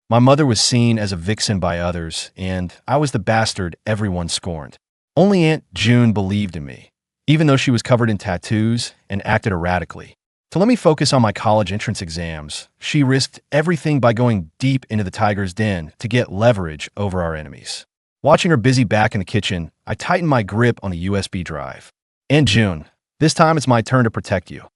My mother was seen as a vixen by others, and I was the bastard everyone scorned. Only Aunt June believed in me, even though she was covered in tattoos and acted erratically. To let me focus on my college entrance exams, she risked everything by going deep into the tiger's den to get leverage over our enemies. Watching her busy back in the kitchen, I tightened my grip on the USB drive. Aunt June, this time it's my turn to protect you.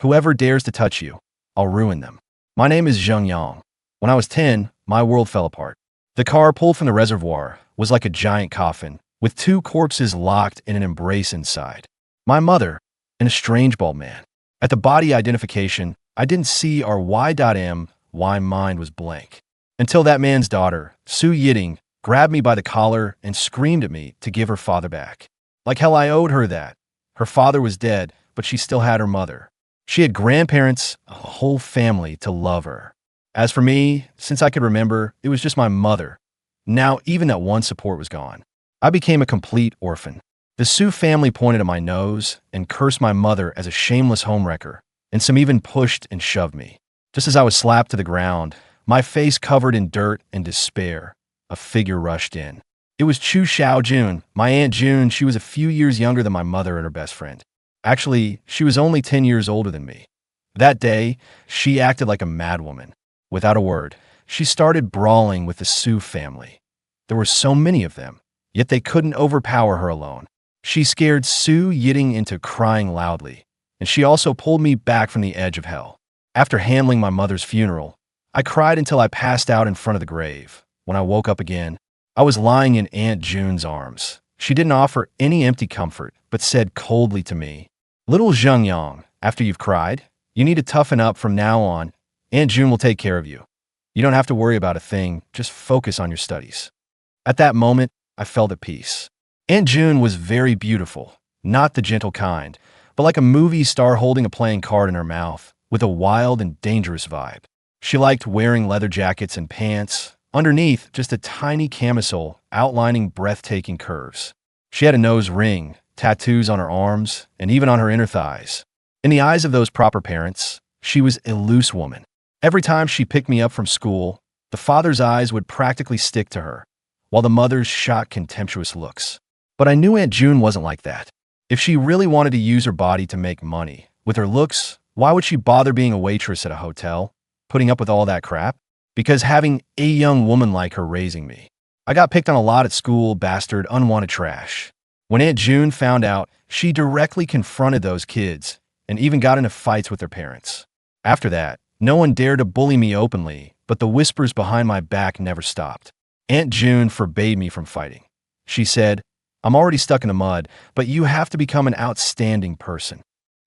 Whoever dares to touch you, I'll ruin them. My name is Zheng Yang. When I was 10, my world fell apart. The car pulled from the reservoir was like a giant coffin, with two corpses locked in an embrace inside. My mother, and a strange bald man. At the body identification, I didn't see our Y.M. My mind was blank. Until that man's daughter, Su Yiting, grabbed me by the collar and screamed at me to give her father back. Like hell I owed her that. Her father was dead, but she still had her mother. She had grandparents, a whole family to love her. As for me, since I could remember, it was just my mother. Now, even that one support was gone. I became a complete orphan. The Su family pointed at my nose and cursed my mother as a shameless homewrecker, and some even pushed and shoved me. Just as I was slapped to the ground, my face covered in dirt and despair, a figure rushed in. It was Chu Xiaojun, my Aunt June. She was a few years younger than my mother and her best friend. Actually, she was only 10 years older than me. That day, she acted like a madwoman. Without a word, she started brawling with the Su family. There were so many of them, yet they couldn't overpower her alone. She scared Su Yiting into crying loudly, and she also pulled me back from the edge of hell. After handling my mother's funeral, I cried until I passed out in front of the grave. When I woke up again, I was lying in Aunt June's arms. She didn't offer any empty comfort, but said coldly to me, "Little Zheng Yang, after you've cried, you need to toughen up from now on. Aunt June will take care of you. You don't have to worry about a thing, just focus on your studies." At that moment, I felt at peace. Aunt June was very beautiful, not the gentle kind, but like a movie star holding a playing card in her mouth, with a wild and dangerous vibe. She liked wearing leather jackets and pants, underneath just a tiny camisole outlining breathtaking curves. She had a nose ring, tattoos on her arms, and even on her inner thighs. In the eyes of those proper parents, she was a loose woman. Every time she picked me up from school, the father's eyes would practically stick to her, while the mother's shot contemptuous looks. But I knew Aunt June wasn't like that. If she really wanted to use her body to make money, with her looks, why would she bother being a waitress at a hotel, putting up with all that crap? Because having a young woman like her raising me. I got picked on a lot at school, bastard, unwanted trash. When Aunt June found out, she directly confronted those kids and even got into fights with their parents. After that, no one dared to bully me openly, but the whispers behind my back never stopped. Aunt June forbade me from fighting. She said, "I'm already stuck in the mud, but you have to become an outstanding person.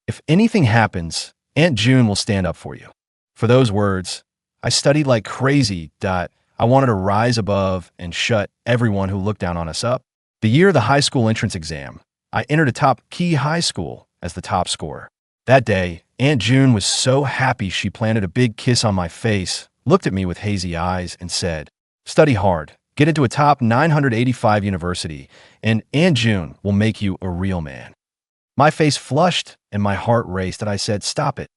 If anything happens, Aunt June will stand up for you." For those words, I studied like crazy. I wanted to rise above and shut everyone who looked down on us up. The year of the high school entrance exam, I entered a top key high school as the top scorer. That day, Aunt June was so happy she planted a big kiss on my face, looked at me with hazy eyes, and said, "Study hard, get into a top 985 university, and Aunt June will make you a real man." My face flushed and my heart raced, and I said, "Stop it."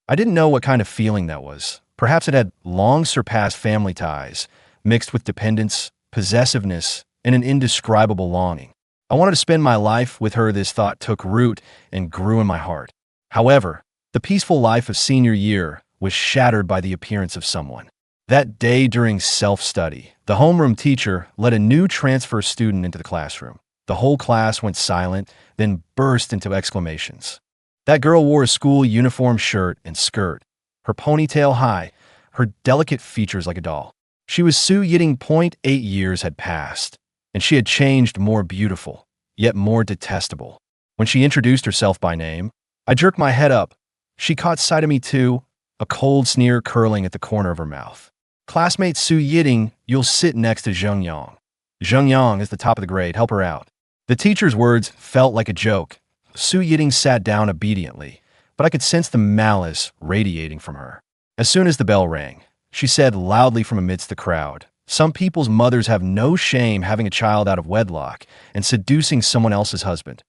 I didn't know what kind of feeling that was. Perhaps it had long surpassed family ties, mixed with dependence, possessiveness, and an indescribable longing. I wanted to spend my life with her. This thought took root and grew in my heart. However, the peaceful life of senior year was shattered by the appearance of someone. That day during self-study, the homeroom teacher let a new transfer student into the classroom. The whole class went silent, then burst into exclamations. That girl wore a school uniform shirt and skirt, her ponytail high, her delicate features like a doll. She was Su Yiting. 8 years had passed, and she had changed more beautiful, yet more detestable. When she introduced herself by name, I jerked my head up. She caught sight of me too, a cold sneer curling at the corner of her mouth. "Classmate Su Yiting, you'll sit next to Zheng Yang. Zheng Yang is the top of the grade, help her out." The teacher's words felt like a joke. Su Yiting sat down obediently, but I could sense the malice radiating from her. As soon as the bell rang, she said loudly from amidst the crowd, "Some people's mothers have no shame having a child out of wedlock and seducing someone else's husband.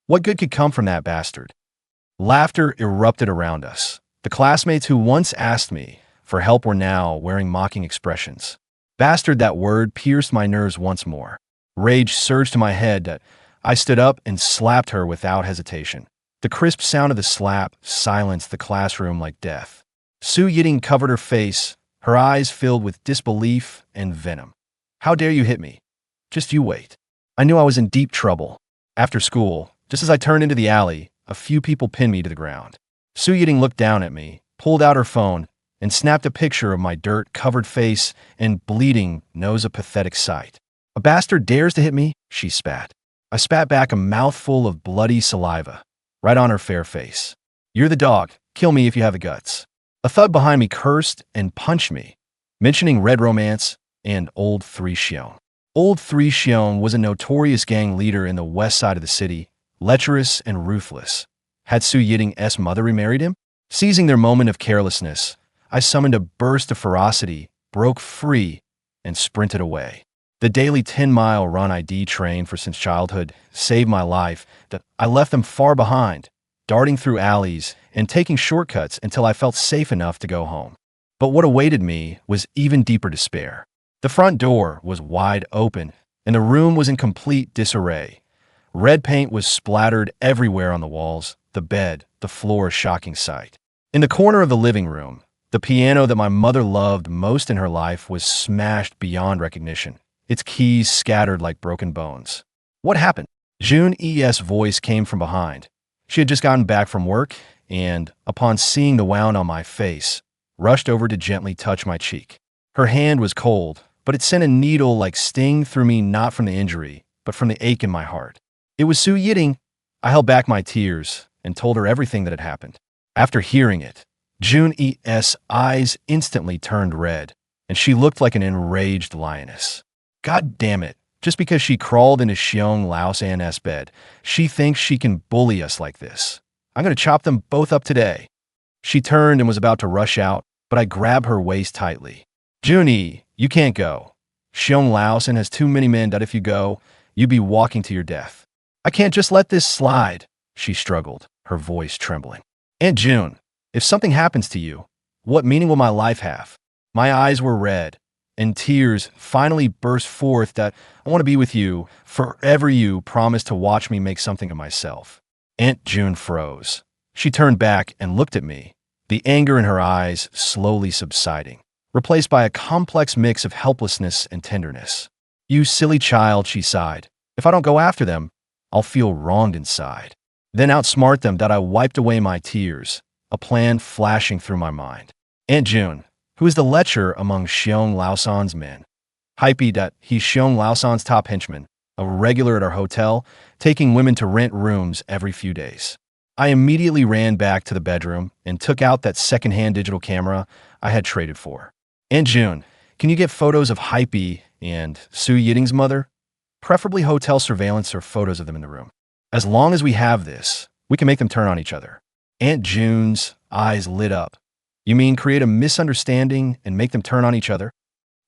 What good could come from that bastard?" Laughter erupted around us. The classmates who once asked me for help were now wearing mocking expressions. Bastard, that word pierced my nerves once more. Rage surged to my head. I stood up and slapped her without hesitation. The crisp sound of the slap silenced the classroom like death. Su Yiting covered her face, her eyes filled with disbelief and venom. How dare you hit me? Just you wait. I knew I was in deep trouble. After school, just as I turned into the alley, a few people pinned me to the ground. Su Yiting looked down at me, pulled out her phone, and snapped a picture of my dirt-covered face and bleeding nose, a pathetic sight. A bastard dares to hit me, she spat. I spat back a mouthful of bloody saliva, right on her fair face. You're the dog. Kill me if you have the guts. A thug behind me cursed and punched me, mentioning Red Romance and Old Three Xion. Old Three Xion was a notorious gang leader in the west side of the city, lecherous and ruthless. Had Su Yiting's mother remarried him? Seizing their moment of carelessness, I summoned a burst of ferocity, broke free, and sprinted away. The daily 10-mile run ID trained for since childhood saved my life. I left them far behind, darting through alleys and taking shortcuts until I felt safe enough to go home. But what awaited me was even deeper despair. The front door was wide open, and the room was in complete disarray. Red paint was splattered everywhere on the walls, the bed, the floor, a shocking sight. In the corner of the living room, the piano that my mother loved most in her life was smashed beyond recognition, its keys scattered like broken bones. What happened? Jun's voice came from behind. She had just gotten back from work and, upon seeing the wound on my face, rushed over to gently touch my cheek. Her hand was cold, but it sent a needle-like sting through me, not from the injury, but from the ache in my heart. It was Su Yiting. I held back my tears and told her everything that had happened. After hearing it, Jun's eyes instantly turned red, and she looked like an enraged lioness. God damn it, just because she crawled into Xiong Laosan's bed, she thinks she can bully us like this. I'm going to chop them both up today. She turned and was about to rush out, but I grabbed her waist tightly. Junie, you can't go. Xiong Laosan has too many men that if you go, you'd be walking to your death. I can't just let this slide, she struggled, her voice trembling. Aunt June, if something happens to you, what meaning will my life have? My eyes were red, and tears finally burst forth that I want to be with you forever. You promised to watch me make something of myself. Aunt June froze. She turned back and looked at me, the anger in her eyes slowly subsiding, replaced by a complex mix of helplessness and tenderness. You silly child, she sighed. If I don't go after them, I'll feel wronged inside. Then outsmart them. That I wiped away my tears, a plan flashing through my mind. Aunt June, who is the lecher among Xiong Laosan's men. Hypey that he's Xiong Laosan's top henchman, a regular at our hotel, taking women to rent rooms every few days. I immediately ran back to the bedroom and took out that secondhand digital camera I had traded for. Aunt June, can you get photos of Hypey and Su Yiting's mother? Preferably hotel surveillance or photos of them in the room. As long as we have this, we can make them turn on each other. Aunt June's eyes lit up. You mean create a misunderstanding and make them turn on each other?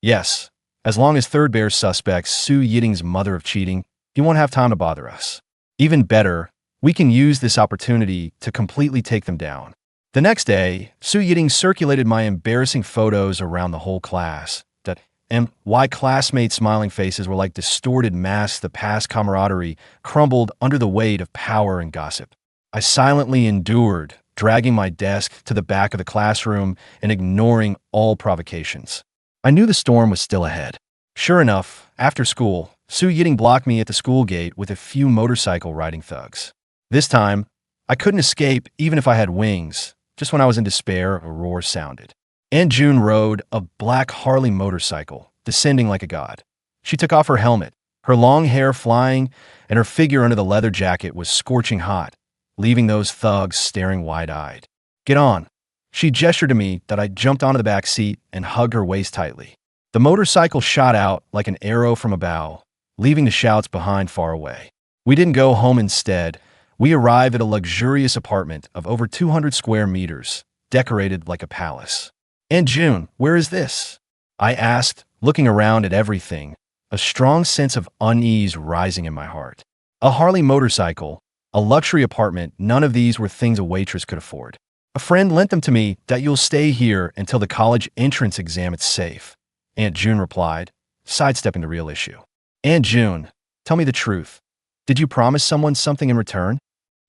Yes, as long as Third Bear suspects Su Yiting's mother of cheating, he won't have time to bother us. Even better, we can use this opportunity to completely take them down. The next day, Su Yiting circulated my embarrassing photos around the whole class. My classmates' smiling faces were like distorted masks. The past camaraderie crumbled under the weight of power and gossip. I silently endured, dragging my desk to the back of the classroom and ignoring all provocations. I knew the storm was still ahead. Sure enough, after school, Su Yiting blocked me at the school gate with a few motorcycle-riding thugs. This time, I couldn't escape even if I had wings. Just when I was in despair, a roar sounded. Aunt June rode a black Harley motorcycle, descending like a god. She took off her helmet, her long hair flying, and her figure under the leather jacket was scorching hot, leaving those thugs staring wide-eyed. Get on. She gestured to me that I jumped onto the back seat and hugged her waist tightly. The motorcycle shot out like an arrow from a bow, leaving the shouts behind far away. We didn't go home instead. We arrived at a luxurious apartment of over 200 square meters, decorated like a palace. Aunt June, where is this? I asked, looking around at everything, a strong sense of unease rising in my heart. A Harley motorcycle, a luxury apartment, none of these were things a waitress could afford. A friend lent them to me. That you'll stay here until the college entrance exam. It's safe. Aunt June replied, sidestepping the real issue. Aunt June, tell me the truth. Did you promise someone something in return?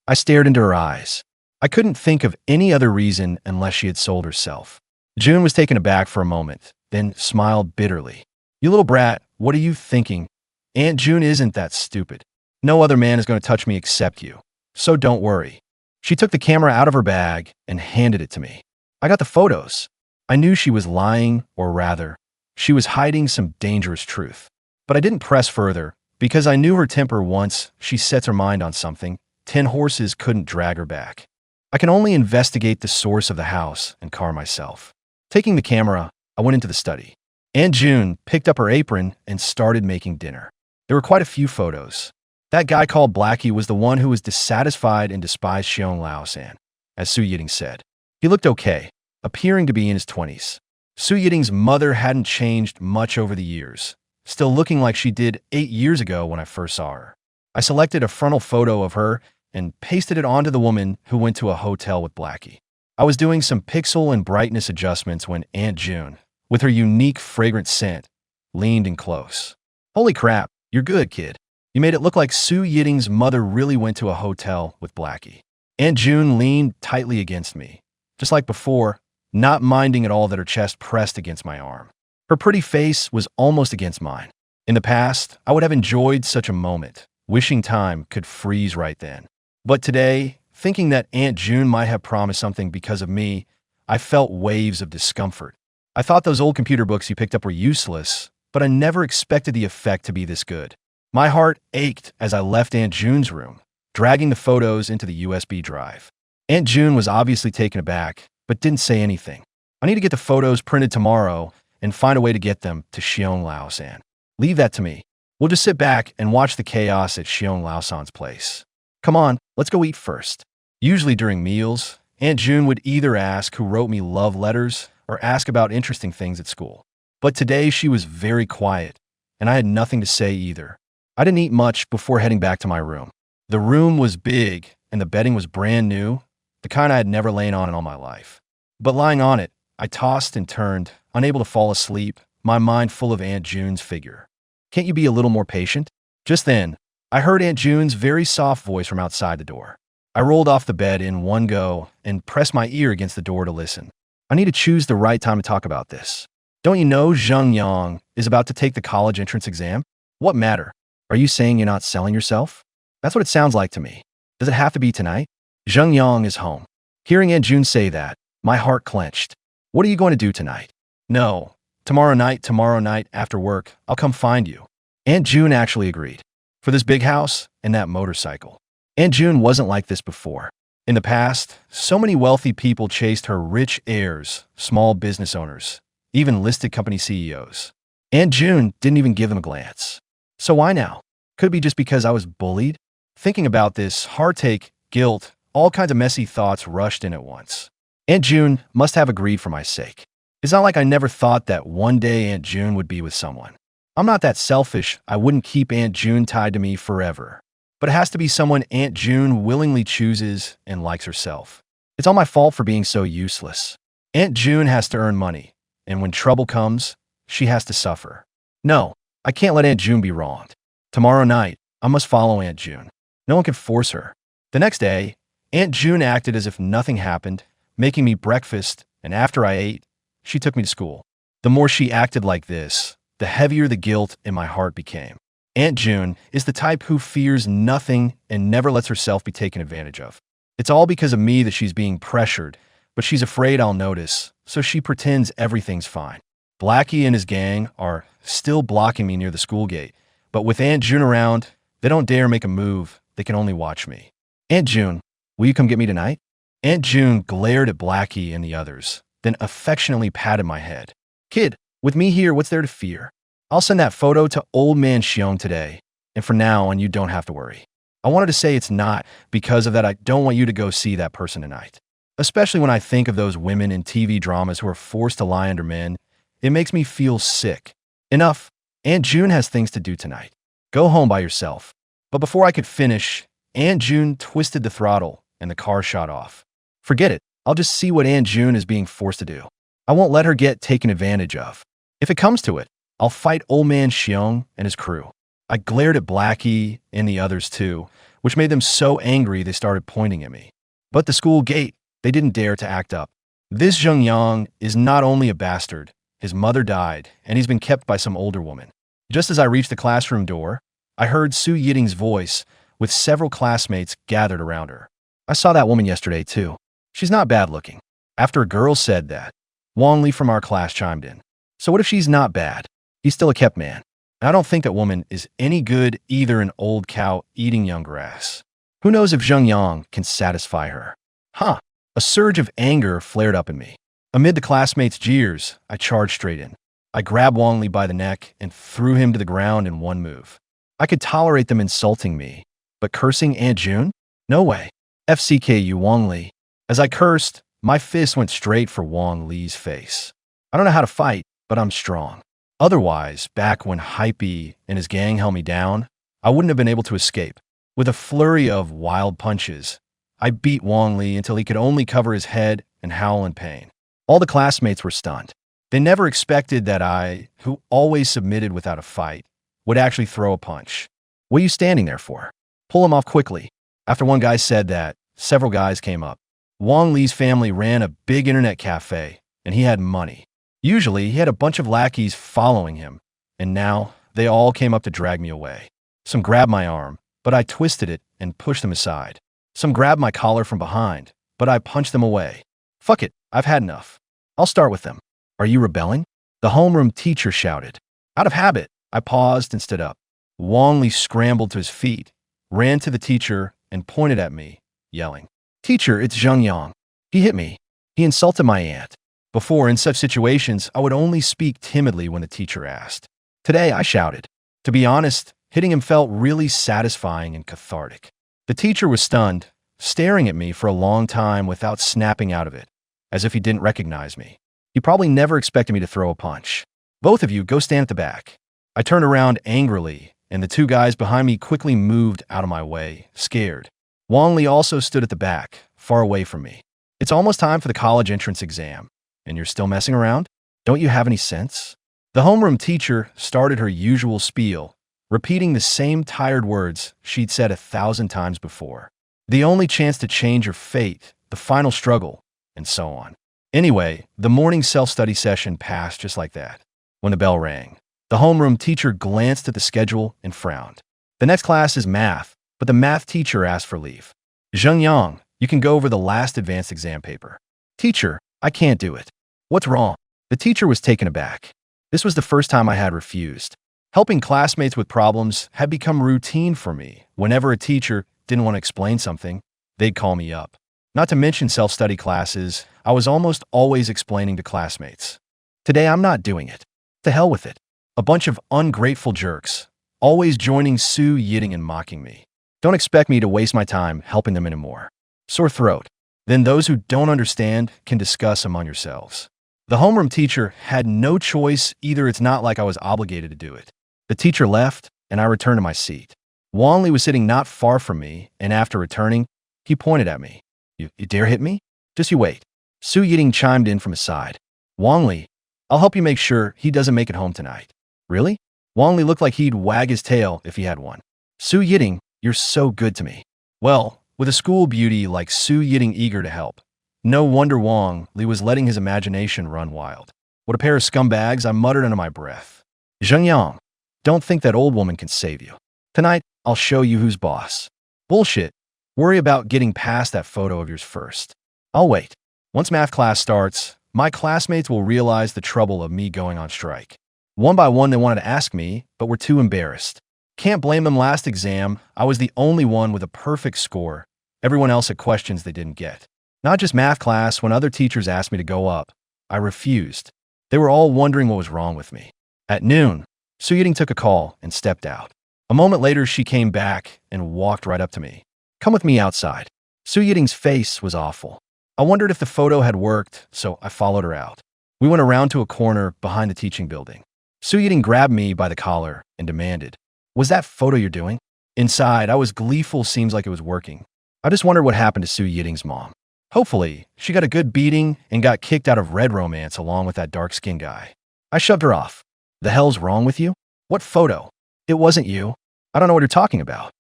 I stared into her eyes. I couldn't think of any other reason unless she had sold herself. June was taken aback for a moment, then smiled bitterly. You little brat, what are you thinking? Aunt June isn't that stupid. No other man is going to touch me except you. So don't worry. She took the camera out of her bag and handed it to me. I got the photos. I knew she was lying, or rather, she was hiding some dangerous truth. But I didn't press further, because I knew her temper once she sets her mind on something. 10 horses couldn't drag her back. I can only investigate the source of the house and car myself. Taking the camera, I went into the study. Aunt June picked up her apron and started making dinner. There were quite a few photos. That guy called Blackie was the one who was dissatisfied and despised Xiong Lao-san, as Su Yiting said. He looked okay, appearing to be in his 20s. Su Yiting's mother hadn't changed much over the years, still looking like she did 8 years ago when I first saw her. I selected a frontal photo of her and pasted it onto the woman who went to a hotel with Blackie. I was doing some pixel and brightness adjustments when Aunt June, with her unique fragrant scent, leaned in close. Holy crap, you're good, kid. You made it look like Su Yiting's mother really went to a hotel with Blackie. Aunt June leaned tightly against me, just like before, not minding at all that her chest pressed against my arm. Her pretty face was almost against mine. In the past, I would have enjoyed such a moment, wishing time could freeze right then. But today, thinking that Aunt June might have promised something because of me, I felt waves of discomfort. I thought those old computer books you picked up were useless, but I never expected the effect to be this good. My heart ached as I left Aunt June's room, dragging the photos into the USB drive. Aunt June was obviously taken aback, but didn't say anything. I need to get the photos printed tomorrow and find a way to get them to Xiong Lao-san. Leave that to me. We'll just sit back and watch the chaos at Xiong Lao-san's place. Come on, let's go eat first. Usually during meals, Aunt June would either ask who wrote me love letters or ask about interesting things at school. But today she was very quiet, and I had nothing to say either. I didn't eat much before heading back to my room. The room was big, and the bedding was brand new, the kind I had never lain on in all my life. But lying on it, I tossed and turned, unable to fall asleep, my mind full of Aunt June's figure. Can't you be a little more patient? Just then, I heard Aunt June's very soft voice from outside the door. I rolled off the bed in one go and pressed my ear against the door to listen. I need to choose the right time to talk about this. Don't you know Zheng Yang is about to take the college entrance exam? What matter? Are you saying you're not selling yourself? That's what it sounds like to me. Does it have to be tonight? Zheng Yang is home. Hearing Aunt June say that, my heart clenched. What are you going to do tonight? No. Tomorrow night after work, I'll come find you. Aunt June actually agreed. For this big house and that motorcycle. Aunt June wasn't like this before. In the past, so many wealthy people chased her rich heirs, small business owners, even listed company CEOs. Aunt June didn't even give them a glance. So why now? Could it be just because I was bullied? Thinking about this, heartache, guilt, all kinds of messy thoughts rushed in at once. Aunt June must have agreed for my sake. It's not like I never thought that one day Aunt June would be with someone. I'm not that selfish. I wouldn't keep Aunt June tied to me forever. But it has to be someone Aunt June willingly chooses and likes herself. It's all my fault for being so useless. Aunt June has to earn money, and when trouble comes, she has to suffer. No, I can't let Aunt June be wronged. Tomorrow night, I must follow Aunt June. No one can force her. The next day, Aunt June acted as if nothing happened, making me breakfast, and after I ate, she took me to school. The more she acted like this, the heavier the guilt in my heart became. Aunt June is the type who fears nothing and never lets herself be taken advantage of. It's all because of me that she's being pressured, but she's afraid I'll notice, so she pretends everything's fine. Blackie and his gang are still blocking me near the school gate, but with Aunt June around, they don't dare make a move. They can only watch me. Aunt June, will you come get me tonight? Aunt June glared at Blackie and the others, then affectionately patted my head. Kid, with me here, what's there to fear? I'll send that photo to old man Xiong today, and from now on, you don't have to worry. I wanted to say it's not because of that. I don't want you to go see that person tonight. Especially when I think of those women in TV dramas who are forced to lie under men, it makes me feel sick. Enough. Aunt June has things to do tonight. Go home by yourself. But before I could finish, Aunt June twisted the throttle and the car shot off. Forget it. I'll just see what Aunt June is being forced to do. I won't let her get taken advantage of. If it comes to it, I'll fight old man Xiong and his crew. I glared at Blackie and the others too, which made them so angry they started pointing at me. But the school gate, they didn't dare to act up. This Zheng Yang is not only a bastard, his mother died, and he's been kept by some older woman. Just as I reached the classroom door, I heard Su Yiting's voice with several classmates gathered around her. I saw that woman yesterday too. She's not bad looking. After a girl said that, Wang Li from our class chimed in. So what if she's not bad? He's still a kept man. I don't think that woman is any good either, an old cow eating young grass. Who knows if Zheng Yang can satisfy her? Huh. A surge of anger flared up in me. Amid the classmates' jeers, I charged straight in. I grabbed Wang Li by the neck and threw him to the ground in one move. I could tolerate them insulting me, but cursing Aunt June? No way. FCKU Wang Li. As I cursed, my fist went straight for Wang Li's face. I don't know how to fight, but I'm strong. Otherwise, back when Hypey and his gang held me down, I wouldn't have been able to escape. With a flurry of wild punches, I beat Wang Li until he could only cover his head and howl in pain. All the classmates were stunned. They never expected that I, who always submitted without a fight, would actually throw a punch. What are you standing there for? Pull him off quickly. After one guy said that, several guys came up. Wang Li's family ran a big internet cafe, and he had money. Usually, he had a bunch of lackeys following him, and now they all came up to drag me away. Some grabbed my arm, but I twisted it and pushed them aside. Some grabbed my collar from behind, but I punched them away. Fuck it, I've had enough. I'll start with them. Are you rebelling? The homeroom teacher shouted. Out of habit, I paused and stood up. Wang Li scrambled to his feet, ran to the teacher, and pointed at me, yelling, "Teacher, it's Zheng Yang. He hit me. He insulted my aunt." Before, in such situations, I would only speak timidly when the teacher asked. Today, I shouted. To be honest, hitting him felt really satisfying and cathartic. The teacher was stunned, staring at me for a long time without snapping out of it, as if he didn't recognize me. He probably never expected me to throw a punch. Both of you, go stand at the back. I turned around angrily, and the two guys behind me quickly moved out of my way, scared. Wang Li also stood at the back, far away from me. It's almost time for the college entrance exam. And you're still messing around? Don't you have any sense? The homeroom teacher started her usual spiel, repeating the same tired words she'd said 1,000 times before. The only chance to change your fate, the final struggle, and so on. Anyway, the morning self-study session passed just like that. When the bell rang, the homeroom teacher glanced at the schedule and frowned. The next class is math, but the math teacher asked for leave. Zheng Yang, you can go over the last advanced exam paper. Teacher, I can't do it. What's wrong? The teacher was taken aback. This was the first time I had refused. Helping classmates with problems had become routine for me. Whenever a teacher didn't want to explain something, they'd call me up. Not to mention self-study classes, I was almost always explaining to classmates. Today, I'm not doing it. To hell with it. A bunch of ungrateful jerks, always joining Su Yiting and mocking me. Don't expect me to waste my time helping them anymore. Sore throat. Then those who don't understand can discuss among yourselves. The homeroom teacher had no choice. Either it's not like I was obligated to do it. The teacher left, and I returned to my seat. Wang Li was sitting not far from me, and after returning, he pointed at me. You dare hit me? Just you wait. Su Yiting chimed in from his side. Wang Li, I'll help you make sure he doesn't make it home tonight. Really? Wang Li looked like he'd wag his tail if he had one. Su Yiting, you're so good to me. Well, with a school beauty like Su Yiting eager to help, no wonder Wang Li was letting his imagination run wild. What a pair of scumbags, I muttered under my breath. Zheng Yang, don't think that old woman can save you. Tonight, I'll show you who's boss. Bullshit. Worry about getting past that photo of yours first. I'll wait. Once math class starts, my classmates will realize the trouble of me going on strike. One by one, they wanted to ask me, but were too embarrassed. Can't blame them. Last exam, I was the only one with a perfect score. Everyone else had questions they didn't get. Not just math class, when other teachers asked me to go up, I refused. They were all wondering what was wrong with me. At noon, Su Yiting took a call and stepped out. A moment later, she came back and walked right up to me. Come with me outside. Su Yiting's face was awful. I wondered if the photo had worked, so I followed her out. We went around to a corner behind the teaching building. Su Yiting grabbed me by the collar and demanded, "Was that photo you're doing?" Inside, I was gleeful. Seems like it was working. I just wondered what happened to Su Yiting's mom. Hopefully, she got a good beating and got kicked out of Red Romance along with that dark-skinned guy. I shoved her off. The hell's wrong with you? What photo? It wasn't you. I don't know what you're talking about.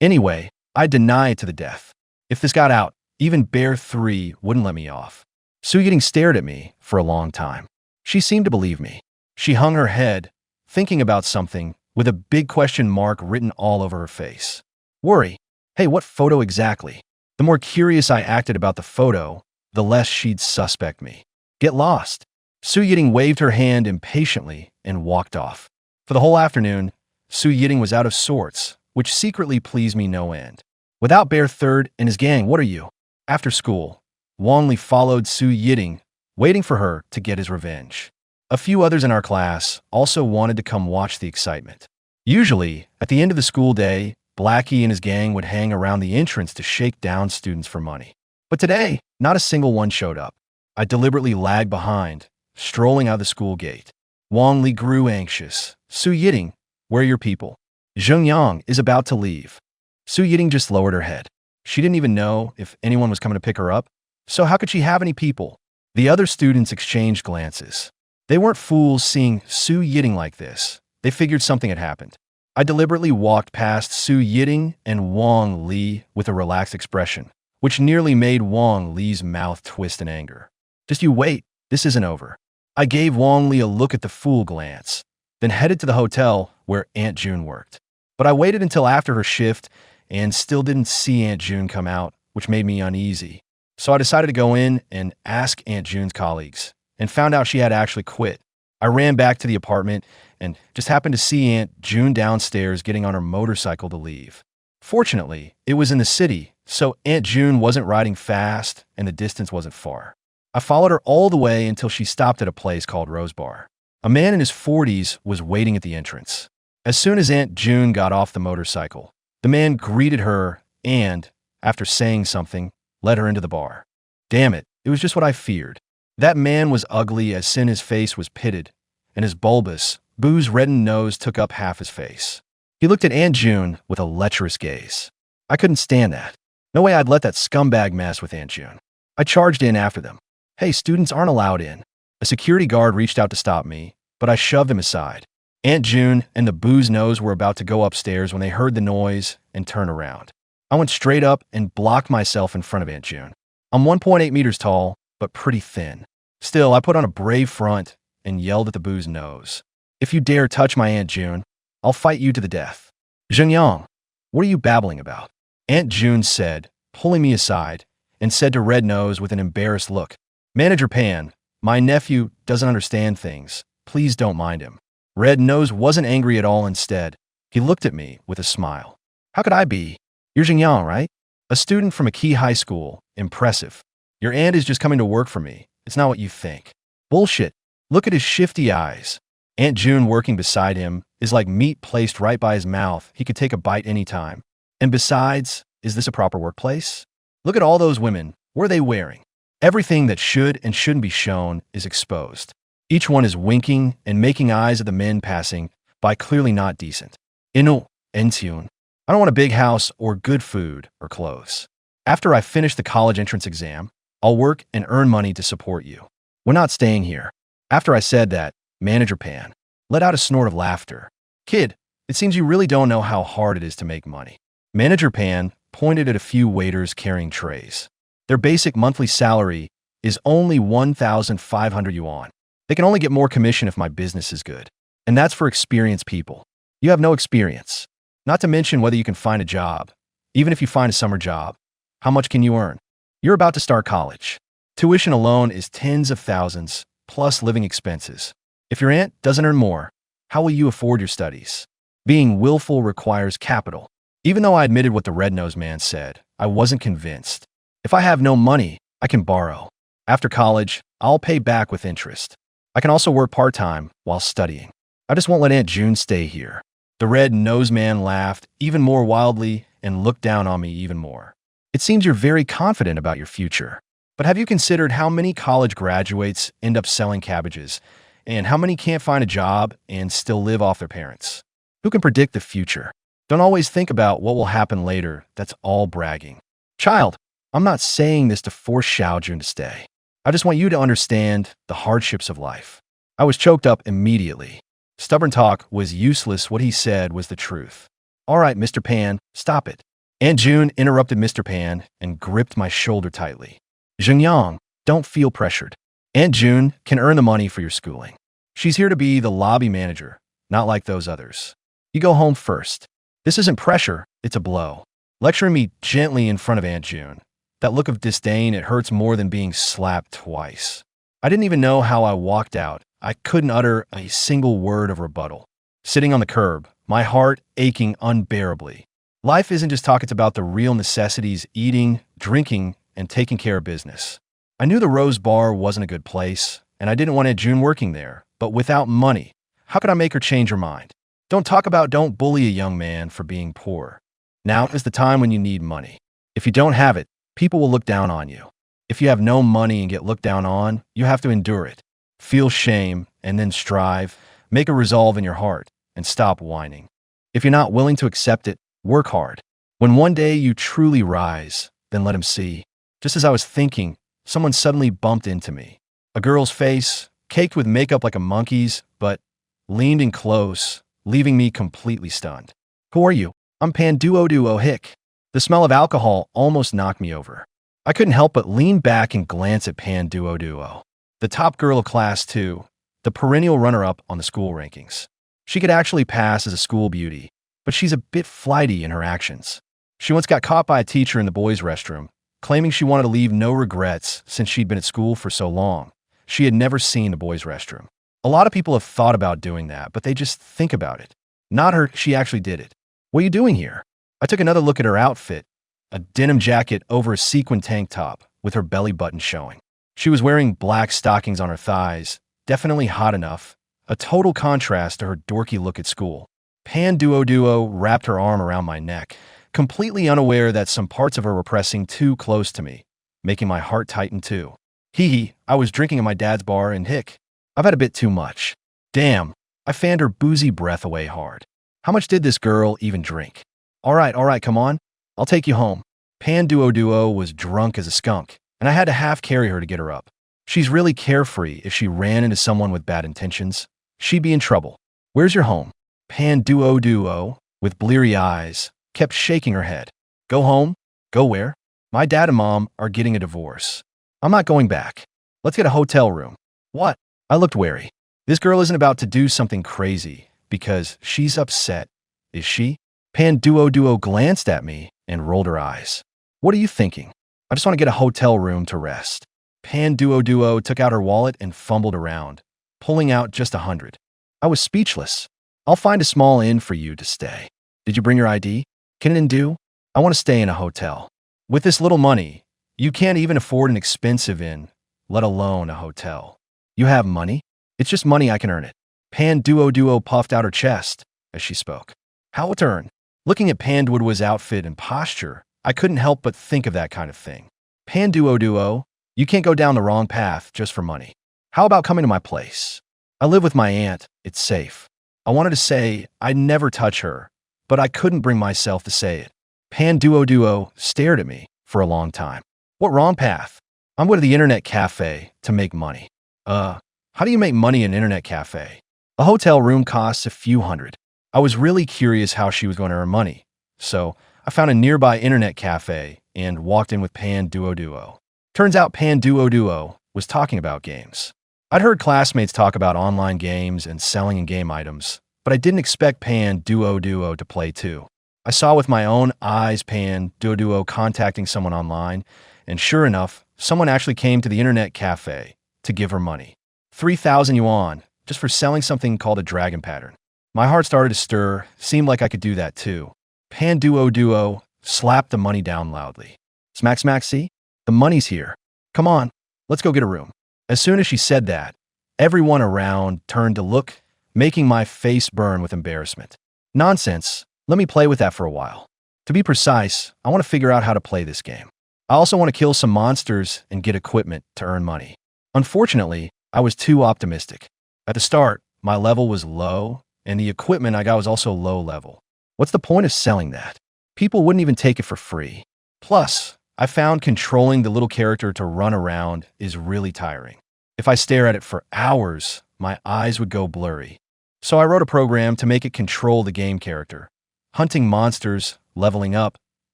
Anyway, I deny it to the death. If this got out, even Bear 3 wouldn't let me off. Su Yiting stared at me for a long time. She seemed to believe me. She hung her head, thinking about something, with a big question mark written all over her face. Worry. Hey, what photo exactly? The more curious I acted about the photo, the less she'd suspect me. Get lost. Su Yiting waved her hand impatiently and walked off. For the whole afternoon, Su Yiting was out of sorts, which secretly pleased me no end. Without Bear Third and his gang, what are you? After school, Wang Li followed Su Yiting, waiting for her to get his revenge. A few others in our class also wanted to come watch the excitement. Usually, at the end of the school day, Blackie and his gang would hang around the entrance to shake down students for money. But today, not a single one showed up. I deliberately lagged behind, strolling out the school gate. Wang Li grew anxious. Su Yiting, where are your people? Zheng Yang is about to leave. Su Yiting just lowered her head. She didn't even know if anyone was coming to pick her up, so how could she have any people? The other students exchanged glances. They weren't fools seeing Su Yiting like this. They figured something had happened. I deliberately walked past Su Yiting and Wang Li with a relaxed expression, which nearly made Wang Li's mouth twist in anger. Just you wait, this isn't over. I gave Wang Li a look at the fool glance, then headed to the hotel where Aunt June worked. But I waited until after her shift and still didn't see Aunt June come out, which made me uneasy. So I decided to go in and ask Aunt June's colleagues, and found out she had actually quit. I ran back to the apartment and just happened to see Aunt June downstairs getting on her motorcycle to leave. Fortunately, it was in the city, so Aunt June wasn't riding fast and the distance wasn't far. I followed her all the way until she stopped at a place called Rose Bar. A man in his 40s was waiting at the entrance. As soon as Aunt June got off the motorcycle, the man greeted her and, after saying something, led her into the bar. Damn it, it was just what I feared. That man was ugly as sin his face was pitted, and his bulbous, booze-reddened nose took up half his face. He looked at Aunt June with a lecherous gaze. I couldn't stand that. No way I'd let that scumbag mess with Aunt June. I charged in after them. Hey, students aren't allowed in. A security guard reached out to stop me, but I shoved him aside. Aunt June and the booze nose were about to go upstairs when they heard the noise and turned around. I went straight up and blocked myself in front of Aunt June. I'm 1.8 meters tall, but pretty thin. Still, I put on a brave front and yelled at the booze nose. If you dare touch my Aunt June, I'll fight you to the death. Zheng Yang, what are you babbling about? Aunt June said, pulling me aside, and said to Red Nose with an embarrassed look, Manager Pan, my nephew doesn't understand things. Please don't mind him. Red Nose wasn't angry at all. Instead, he looked at me with a smile. How could I be? You're Zheng Yang, right? A student from a key high school. Impressive. Your aunt is just coming to work for me. It's not what you think. Bullshit. Look at his shifty eyes. Aunt June working beside him is like meat placed right by his mouth. He could take a bite anytime. And besides, is this a proper workplace? Look at all those women. What are they wearing? Everything that should and shouldn't be shown is exposed. Each one is winking and making eyes at the men passing by, clearly not decent. Inu, Entune. I don't want a big house or good food or clothes. After I finish the college entrance exam, I'll work and earn money to support you. We're not staying here. After I said that, Manager Pan let out a snort of laughter. Kid, it seems you really don't know how hard it is to make money. Manager Pan pointed at a few waiters carrying trays. Their basic monthly salary is only 1,500 yuan. They can only get more commission if my business is good. And that's for experienced people. You have no experience. Not to mention whether you can find a job. Even if you find a summer job, how much can you earn? You're about to start college. Tuition alone is tens of thousands, plus living expenses. If your aunt doesn't earn more, how will you afford your studies? Being willful requires capital. Even though I admitted what the red-nosed man said, I wasn't convinced. If I have no money, I can borrow. After college, I'll pay back with interest. I can also work part-time while studying. I just won't let Aunt June stay here. The red-nosed man laughed even more wildly and looked down on me even more. It seems you're very confident about your future. But have you considered how many college graduates end up selling cabbages, and how many can't find a job and still live off their parents? Who can predict the future? Don't always think about what will happen later. That's all bragging. Child, I'm not saying this to force Xiaojun to stay. I just want you to understand the hardships of life. I was choked up immediately. Stubborn talk was useless. What he said was the truth. All right, Mr. Pan, stop it. Aunt June interrupted Mr. Pan and gripped my shoulder tightly. Xingyang, don't feel pressured. Aunt June can earn the money for your schooling. She's here to be the lobby manager, not like those others. You go home first. This isn't pressure, it's a blow. Lecturing me gently in front of Aunt June. That look of disdain, it hurts more than being slapped twice. I didn't even know how I walked out. I couldn't utter a single word of rebuttal. Sitting on the curb, my heart aching unbearably. Life isn't just talk, it's about the real necessities: eating, drinking, and taking care of business. I knew the Rose Bar wasn't a good place, and I didn't want Aunt June working there, but without money, how could I make her change her mind? Don't bully a young man for being poor. Now is the time when you need money. If you don't have it, people will look down on you. If you have no money and get looked down on, you have to endure it. Feel shame and then strive. Make a resolve in your heart and stop whining. If you're not willing to accept it, work hard. When one day you truly rise, then let him see. Just as I was thinking, someone suddenly bumped into me. A girl's face, caked with makeup like a monkey's, but leaned in close, leaving me completely stunned. Who are you? I'm Pan Duo Hick. The smell of alcohol almost knocked me over. I couldn't help but lean back and glance at Pan Duo, the top girl of class 2, the perennial runner-up on the school rankings. She could actually pass as a school beauty, but she's a bit flighty in her actions. She once got caught by a teacher in the boys' restroom, claiming she wanted to leave no regrets since she'd been at school for so long. She had never seen the boys' restroom. A lot of people have thought about doing that, but they just think about it. Not her, she actually did it. What are you doing here? I took another look at her outfit, a denim jacket over a sequin tank top with her belly button showing. She was wearing black stockings on her thighs, definitely hot enough, a total contrast to her dorky look at school. Pan Duo wrapped her arm around my neck, completely unaware that some parts of her were pressing too close to me, making my heart tighten too. Hee, I was drinking at my dad's bar in Hick. I've had a bit too much. Damn, I fanned her boozy breath away hard. How much did this girl even drink? All right, come on. I'll take you home. Pan Duo was drunk as a skunk, and I had to half carry her to get her up. She's really carefree. If she ran into someone with bad intentions, she'd be in trouble. Where's your home? Pan Duo, with bleary eyes, kept shaking her head. Go home? Go where? My dad and mom are getting a divorce. I'm not going back. Let's get a hotel room. What? I looked wary. This girl isn't about to do something crazy because she's upset, is she? Pan Duo glanced at me and rolled her eyes. What are you thinking? I just want to get a hotel room to rest. Pan Duo took out her wallet and fumbled around, pulling out just 100. I was speechless. I'll find a small inn for you to stay. Did you bring your ID? Can an inn do? I want to stay in a hotel. With this little money, you can't even afford an expensive inn, let alone a hotel. You have money? It's just money, I can earn it. Pan Duo puffed out her chest as she spoke. How to earn? Looking at Pan Duo's outfit and posture, I couldn't help but think of that kind of thing. Pan Duo, you can't go down the wrong path just for money. How about coming to my place? I live with my aunt. It's safe. I wanted to say I'd never touch her, but I couldn't bring myself to say it. Pan Duo stared at me for a long time. What wrong path? I'm going to the internet cafe to make money. How do you make money in an internet cafe? A hotel room costs a few hundred. I was really curious how she was going to earn money, so I found a nearby internet cafe and walked in with Pan Duo. Turns out Pan Duo was talking about games. I'd heard classmates talk about online games and selling in-game items, but I didn't expect Pan Duo to play too. I saw with my own eyes Pan Duo contacting someone online, and sure enough, someone actually came to the internet cafe to give her money. 3,000 yuan, just for selling something called a dragon pattern. My heart started to stir, seemed like I could do that too. Pan Duo slapped the money down loudly. Smack, see? The money's here. Come on, let's go get a room. As soon as she said that, everyone around turned to look, making my face burn with embarrassment. Nonsense, let me play with that for a while. To be precise, I want to figure out how to play this game. I also want to kill some monsters and get equipment to earn money. Unfortunately, I was too optimistic. At the start, my level was low, and the equipment I got was also low level. What's the point of selling that? People wouldn't even take it for free. Plus, I found controlling the little character to run around is really tiring. If I stare at it for hours, my eyes would go blurry. So I wrote a program to make it control the game character, hunting monsters, leveling up,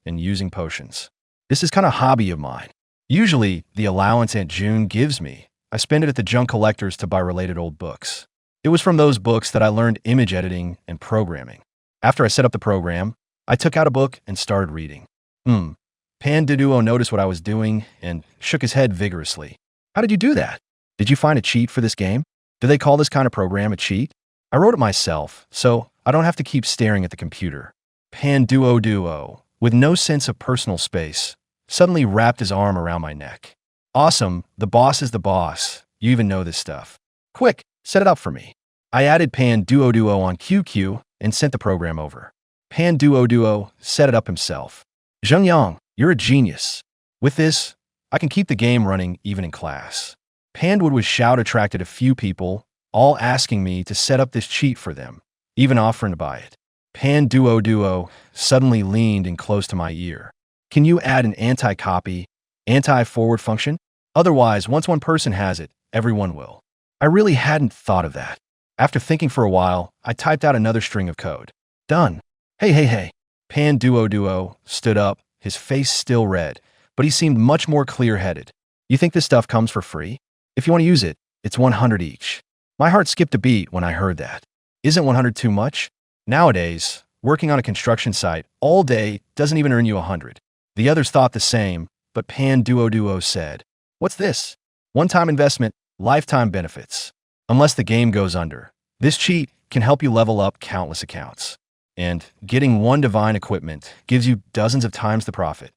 and using potions. This is kind of a hobby of mine. Usually, the allowance Aunt June gives me, I spend it at the junk collectors to buy related old books. It was from those books that I learned image editing and programming. After I set up the program, I took out a book and started reading. Panduo noticed what I was doing and shook his head vigorously. How did you do that? Did you find a cheat for this game? Do they call this kind of program a cheat? I wrote it myself, so I don't have to keep staring at the computer. Panduo, with no sense of personal space, suddenly wrapped his arm around my neck. Awesome, the boss is the boss. You even know this stuff. Quick, set it up for me. I added Panduo on QQ and sent the program over. Panduo set it up himself. Zhengyang, you're a genius. With this, I can keep the game running even in class. Pandwood's shout attracted a few people, all asking me to set up this cheat for them, even offering to buy it. Panduo suddenly leaned in close to my ear. Can you add an anti-copy, anti-forward function? Otherwise, once one person has it, everyone will. I really hadn't thought of that. After thinking for a while, I typed out another string of code. Done. Hey. Panduo stood up, his face still red, but he seemed much more clear-headed. You think this stuff comes for free? If you want to use it, it's 100 each. My heart skipped a beat when I heard that. Isn't 100 too much? Nowadays, working on a construction site all day doesn't even earn you 100. The others thought the same, but Panduo said, "What's this? One-time investment, lifetime benefits. Unless the game goes under. This cheat can help you level up countless accounts. And getting one divine equipment gives you dozens of times the profit."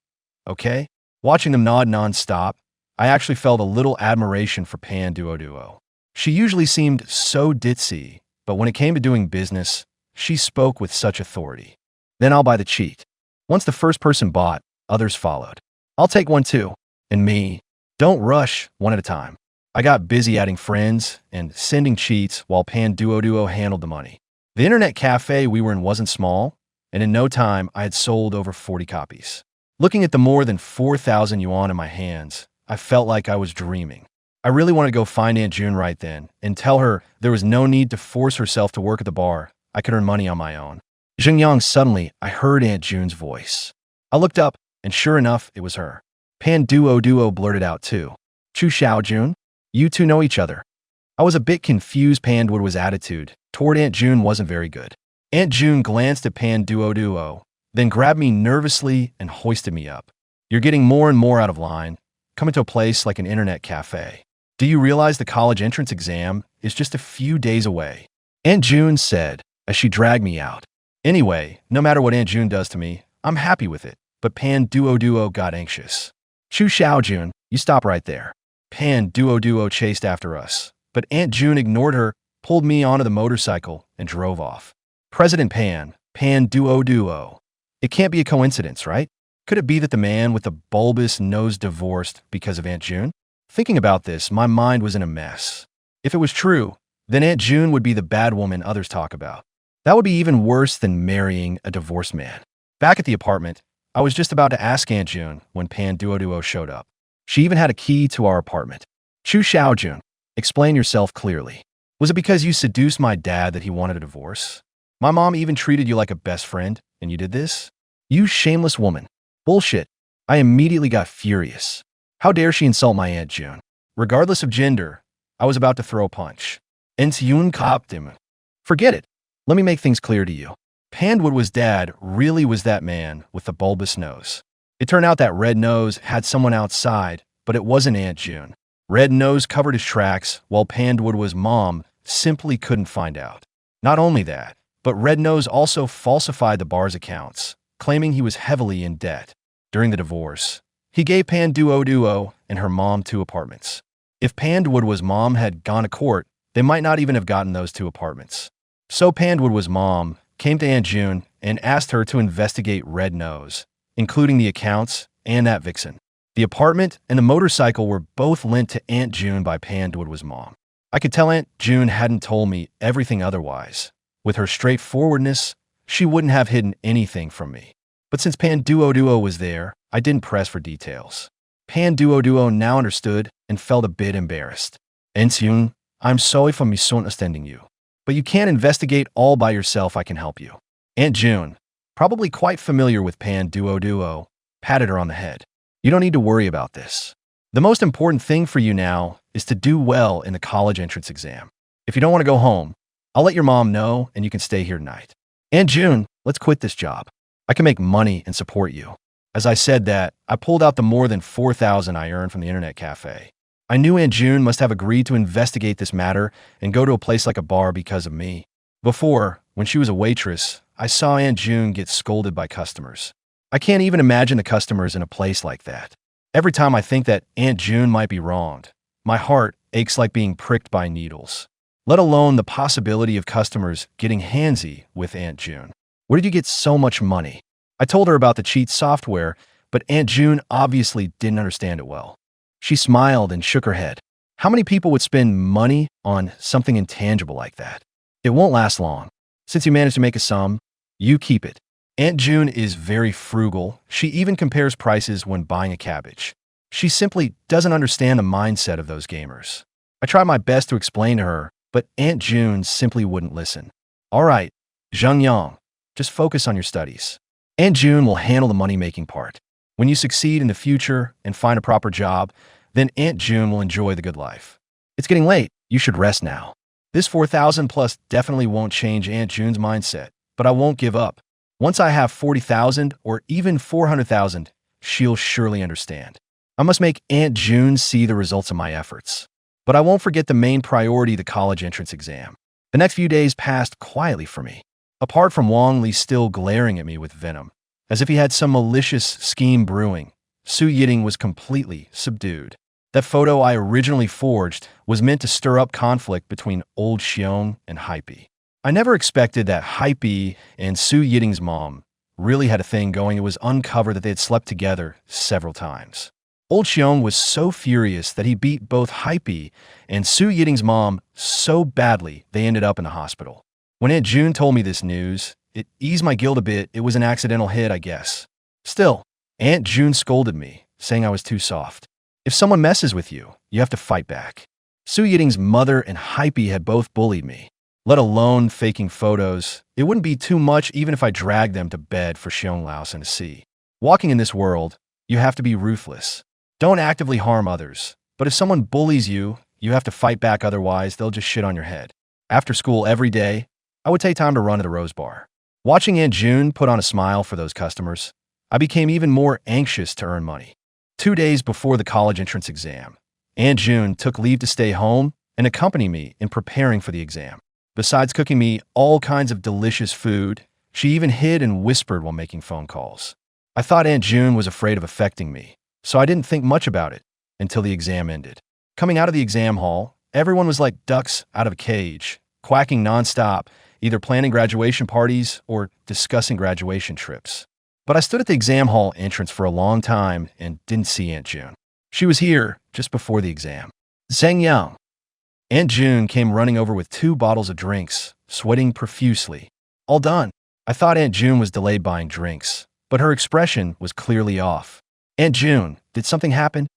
Okay? Watching them nod non-stop, I actually felt a little admiration for Panduo. She usually seemed so ditzy, but when it came to doing business, she spoke with such authority. Then I'll buy the cheat. Once the first person bought, others followed. I'll take one too. And me. Don't rush, one at a time. I got busy adding friends and sending cheats while Panduo handled the money. The internet cafe we were in wasn't small, and in no time, I had sold over 40 copies. Looking at the more than 4,000 yuan in my hands, I felt like I was dreaming. I really wanted to go find Aunt June right then and tell her there was no need to force herself to work at the bar. I could earn money on my own. Zhengyang, suddenly, I heard Aunt June's voice. I looked up, and sure enough, it was her. Panduo blurted out too. "Chu Xiaojun, you two know each other." I was a bit confused. Panduo's attitude toward Aunt June wasn't very good. Aunt June glanced at Panduo, then grabbed me nervously and hoisted me up. "You're getting more and more out of line. Coming to a place like an internet cafe. Do you realize the college entrance exam is just a few days away?" Aunt June said as she dragged me out. Anyway, no matter what Aunt June does to me, I'm happy with it. But Panduo got anxious. "Chu Xiaojun, you stop right there." Panduo chased after us, but Aunt June ignored her, pulled me onto the motorcycle, and drove off. President Panduo. It can't be a coincidence, right? Could it be that the man with the bulbous nose divorced because of Aunt June? Thinking about this, my mind was in a mess. If it was true, then Aunt June would be the bad woman others talk about. That would be even worse than marrying a divorced man. Back at the apartment, I was just about to ask Aunt June when Panduo showed up. She even had a key to our apartment. "Chu Xiaojun, explain yourself clearly. Was it because you seduced my dad that he wanted a divorce? My mom even treated you like a best friend, and you did this? You shameless woman." Bullshit. I immediately got furious. How dare she insult my Aunt June? Regardless of gender, I was about to throw a punch. Ensyun Koptim. Forget it. Let me make things clear to you. Panduo's dad really was that man with the bulbous nose. It turned out that Red Nose had someone outside, but it wasn't Aunt June. Red Nose covered his tracks, while Panduo's mom simply couldn't find out. Not only that, but Red Nose also falsified the bar's accounts, claiming he was heavily in debt. During the divorce, he gave Panduo and her mom 2 apartments. If Panduo's mom had gone to court, they might not even have gotten those 2 apartments. So Panduo's mom came to Aunt June and asked her to investigate Red Nose, including the accounts and that vixen. The apartment and the motorcycle were both lent to Aunt June by Panduo's mom. I could tell Aunt June hadn't told me everything otherwise. With her straightforwardness, she wouldn't have hidden anything from me. But since Panduo was there, I didn't press for details. Panduo now understood and felt a bit embarrassed. "Ensyun, I'm sorry for misunderstanding you. But you can't investigate all by yourself. I can help you. Aunt June, probably quite familiar with Pan Duo, patted her on the head. You don't need to worry about this. The most important thing for you now is to do well in the college entrance exam. If you don't want to go home, I'll let your mom know and you can stay here tonight. Aunt June, let's quit this job. I can make money and support you. As I said that, I pulled out the more than $4,000 I earned from the internet cafe. I knew Aunt June must have agreed to investigate this matter and go to a place like a bar because of me. Before, when she was a waitress, I saw Aunt June get scolded by customers. I can't even imagine the customers in a place like that. Every time I think that Aunt June might be wronged, my heart aches like being pricked by needles. Let alone the possibility of customers getting handsy with Aunt June. Where did you get so much money? I told her about the cheat software, but Aunt June obviously didn't understand it well. She smiled and shook her head. How many people would spend money on something intangible like that? It won't last long. Since you managed to make a sum, you keep it. Aunt June is very frugal. She even compares prices when buying a cabbage. She simply doesn't understand the mindset of those gamers. I tried my best to explain to her, but Aunt June simply wouldn't listen. All right, Zheng Yang, just focus on your studies. Aunt June will handle the money-making part. When you succeed in the future and find a proper job, then Aunt June will enjoy the good life. It's getting late. You should rest now. This 4,000 plus definitely won't change Aunt June's mindset, but I won't give up. Once I have 40,000 or even 400,000, she'll surely understand. I must make Aunt June see the results of my efforts. But I won't forget the main priority, the college entrance exam. The next few days passed quietly for me. Apart from Wang Li still glaring at me with venom, as if he had some malicious scheme brewing, Su Yiting was completely subdued. That photo I originally forged was meant to stir up conflict between old Xiong and Hype. I never expected that Hype and Su Yiting's mom really had a thing going. It was uncovered that they had slept together several times. Old Xiong was so furious that he beat both Hype and Su Yiting's mom so badly they ended up in the hospital. When Aunt June told me this news, it eased my guilt a bit. It was an accidental hit, I guess. Still, Aunt June scolded me, saying I was too soft. If someone messes with you, you have to fight back. Su Yiting's mother and Hype had both bullied me, let alone faking photos. It wouldn't be too much even if I dragged them to bed for Xiong Laos and to see. Walking in this world, you have to be ruthless. Don't actively harm others, but if someone bullies you, you have to fight back, otherwise they'll just shit on your head. After school every day, I would take time to run to the Rose Bar. Watching Aunt June put on a smile for those customers, I became even more anxious to earn money. 2 days before the college entrance exam, Aunt June took leave to stay home and accompany me in preparing for the exam. Besides cooking me all kinds of delicious food, she even hid and whispered while making phone calls. I thought Aunt June was afraid of affecting me, so I didn't think much about it until the exam ended. Coming out of the exam hall, everyone was like ducks out of a cage, quacking nonstop, either planning graduation parties or discussing graduation trips. But I stood at the exam hall entrance for a long time and didn't see Aunt June. She was here just before the exam. Zheng Yang. Aunt June came running over with 2 bottles of drinks, sweating profusely. All done. I thought Aunt June was delayed buying drinks, but her expression was clearly off. Aunt June, did something happen?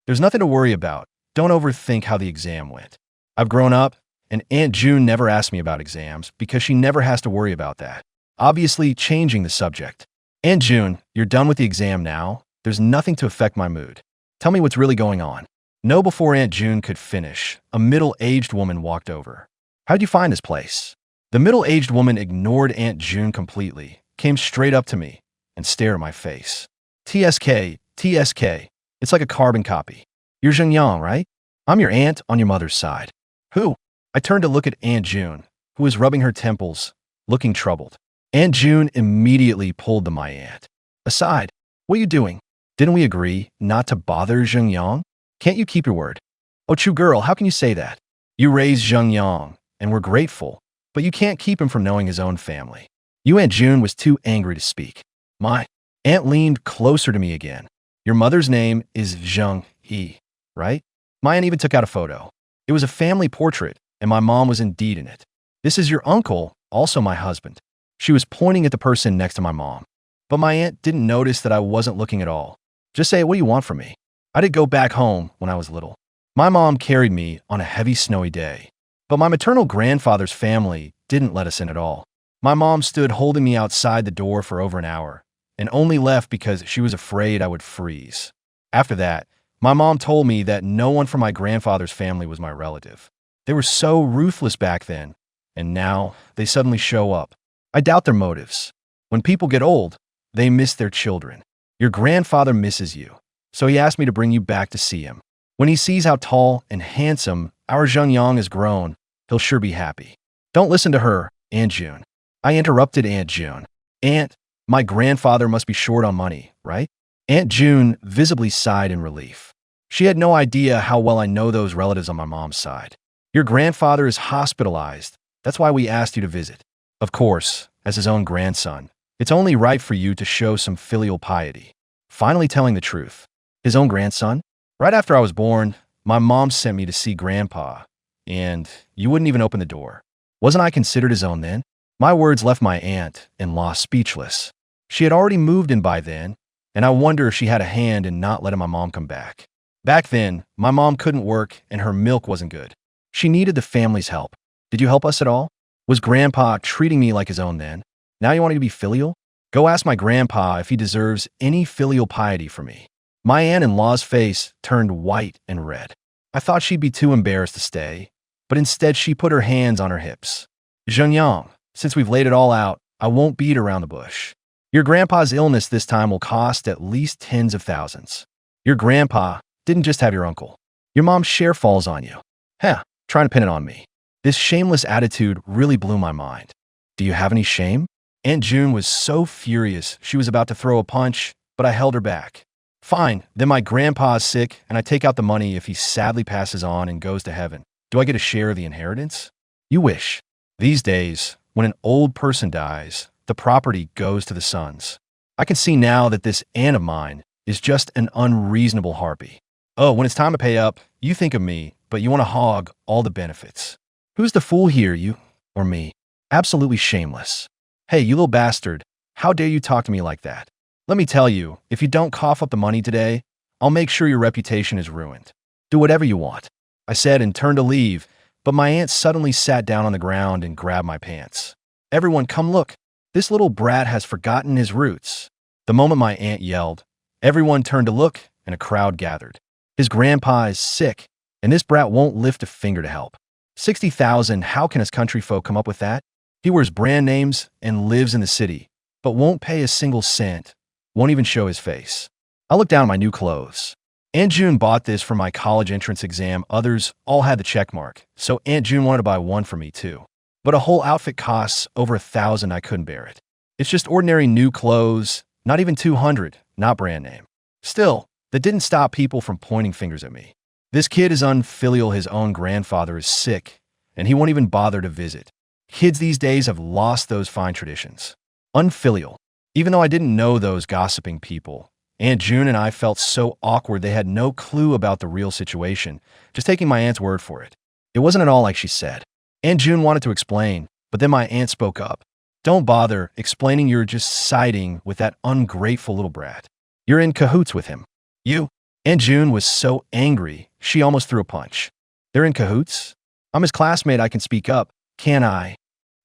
There's nothing to worry about. Don't overthink how the exam went. I've grown up, and Aunt June never asked me about exams because she never has to worry about that. Obviously, changing the subject. Aunt June, you're done with the exam now. There's nothing to affect my mood. Tell me what's really going on. No, before Aunt June could finish, a middle-aged woman walked over. How'd you find this place? The middle-aged woman ignored Aunt June completely, came straight up to me, and stared at my face. TSK, TSK. It's like a carbon copy. You're Zheng Yang, right? I'm your aunt on your mother's side. Who? I turned to look at Aunt June, who was rubbing her temples, looking troubled. Aunt June immediately pulled my aunt aside. What are you doing? Didn't we agree not to bother Zheng Yang? Can't you keep your word? Oh, true girl, how can you say that? You raised Zheng Yang, and we're grateful, but you can't keep him from knowing his own family. You, Aunt June, was too angry to speak. My aunt leaned closer to me again. Your mother's name is Zheng Yi, right? My aunt even took out a photo. It was a family portrait, and my mom was indeed in it. This is your uncle, also my husband. She was pointing at the person next to my mom. But my aunt didn't notice that I wasn't looking at all. Just say, what do you want from me? I did go back home when I was little. My mom carried me on a heavy snowy day, but my maternal grandfather's family didn't let us in at all. My mom stood holding me outside the door for over an hour and only left because she was afraid I would freeze. After that, my mom told me that no one from my grandfather's family was my relative. They were so ruthless back then, and now they suddenly show up. I doubt their motives. When people get old, they miss their children. Your grandfather misses you, so he asked me to bring you back to see him. When he sees how tall and handsome our Zhengyang has grown, he'll sure be happy. Don't listen to her, Aunt June. I interrupted Aunt June. Aunt, my grandfather must be short on money, right? Aunt June visibly sighed in relief. She had no idea how well I know those relatives on my mom's side. Your grandfather is hospitalized. That's why we asked you to visit. Of course, as his own grandson, it's only right for you to show some filial piety. Finally telling the truth. His own grandson? Right after I was born, my mom sent me to see Grandpa, and you wouldn't even open the door. Wasn't I considered his own then? My words left my aunt-in-law speechless. She had already moved in by then, and I wonder if she had a hand in not letting my mom come back. Back then, my mom couldn't work and her milk wasn't good. She needed the family's help. Did you help us at all? Was Grandpa treating me like his own then? Now you want me to be filial? Go ask my grandpa if he deserves any filial piety from me. My aunt-in-law's face turned white and red. I thought she'd be too embarrassed to stay, but instead she put her hands on her hips. Zhengyang, since we've laid it all out, I won't beat around the bush. Your grandpa's illness this time will cost at least tens of thousands. Your grandpa didn't just have your uncle. Your mom's share falls on you. Heh, trying to pin it on me. This shameless attitude really blew my mind. Do you have any shame? Aunt June was so furious she was about to throw a punch, but I held her back. Fine, then my grandpa's sick and I take out the money if he sadly passes on and goes to heaven. Do I get a share of the inheritance? You wish. These days, when an old person dies, the property goes to the sons. I can see now that this aunt of mine is just an unreasonable harpy. Oh, when it's time to pay up, you think of me, but you want to hog all the benefits. Who's the fool here, you or me? Absolutely shameless. Hey, you little bastard, how dare you talk to me like that? Let me tell you, if you don't cough up the money today, I'll make sure your reputation is ruined. Do whatever you want, I said and turned to leave, but my aunt suddenly sat down on the ground and grabbed my pants. Everyone, come look. This little brat has forgotten his roots. The moment my aunt yelled, everyone turned to look and a crowd gathered. His grandpa is sick, and this brat won't lift a finger to help. 60,000, how can us country folk come up with that? He wears brand names and lives in the city, but won't pay a single cent, won't even show his face. I looked down at my new clothes. Aunt June bought this for my college entrance exam. Others all had the check mark, so Aunt June wanted to buy one for me too. But a whole outfit costs over 1,000. I couldn't bear it. It's just ordinary new clothes, not even 200, not brand name. Still, that didn't stop people from pointing fingers at me. This kid is unfilial. His own grandfather is sick, and he won't even bother to visit. Kids these days have lost those fine traditions. Unfilial. Even though I didn't know those gossiping people, Aunt June and I felt so awkward they had no clue about the real situation, just taking my aunt's word for it. It wasn't at all like she said. Aunt June wanted to explain, but then my aunt spoke up. Don't bother explaining, you're just siding with that ungrateful little brat. You're in cahoots with him. You? Aunt June was so angry, she almost threw a punch. They're in cahoots? I'm his classmate, I can speak up, can't I?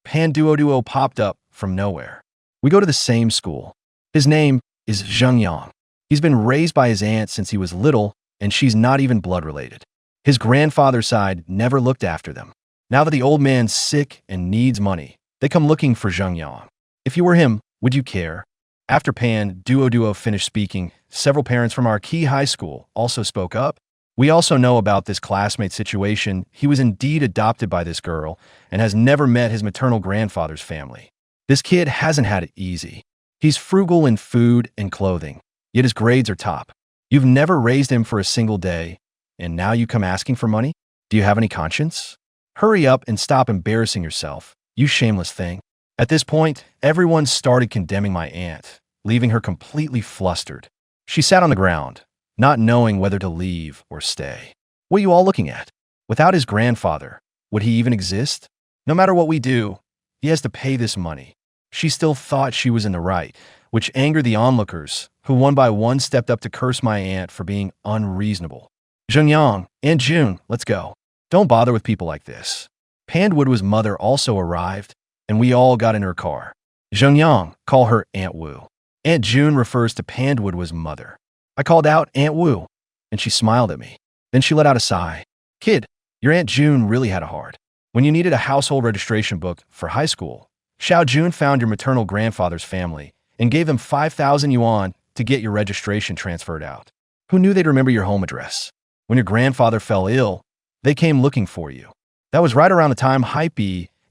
Panduoduo popped up from nowhere. We go to the same school. His name is Zhengyang. He's been raised by his aunt since he was little, and she's not even blood related. His grandfather's side never looked after them. Now that the old man's sick and needs money, they come looking for Zhengyang. If you were him, would you care? After Panduoduo finished speaking, several parents from our key high school also spoke up. We also know about this classmate situation. He was indeed adopted by this girl and has never met his maternal grandfather's family. This kid hasn't had it easy. He's frugal in food and clothing, yet his grades are top. You've never raised him for a single day, and now you come asking for money? Do you have any conscience? Hurry up and stop embarrassing yourself, you shameless thing. At this point, everyone started condemning my aunt, leaving her completely flustered. She sat on the ground, not knowing whether to leave or stay. What are you all looking at? Without his grandfather, would he even exist? No matter what we do, he has to pay this money. She still thought she was in the right, which angered the onlookers, who one by one stepped up to curse my aunt for being unreasonable. Zhengyang, Aunt June, let's go. Don't bother with people like this. Pandwood's mother also arrived, and we all got in her car. Zhengyang, call her Aunt Wu. Aunt June refers to Pandwood's mother. I called out Aunt Wu, and she smiled at me. Then she let out a sigh. Kid, your Aunt June really had a heart. When you needed a household registration book for high school, Xiao Jun found your maternal grandfather's family and gave them 5,000 yuan to get your registration transferred out. Who knew they'd remember your home address? When your grandfather fell ill, they came looking for you. That was right around the time Hype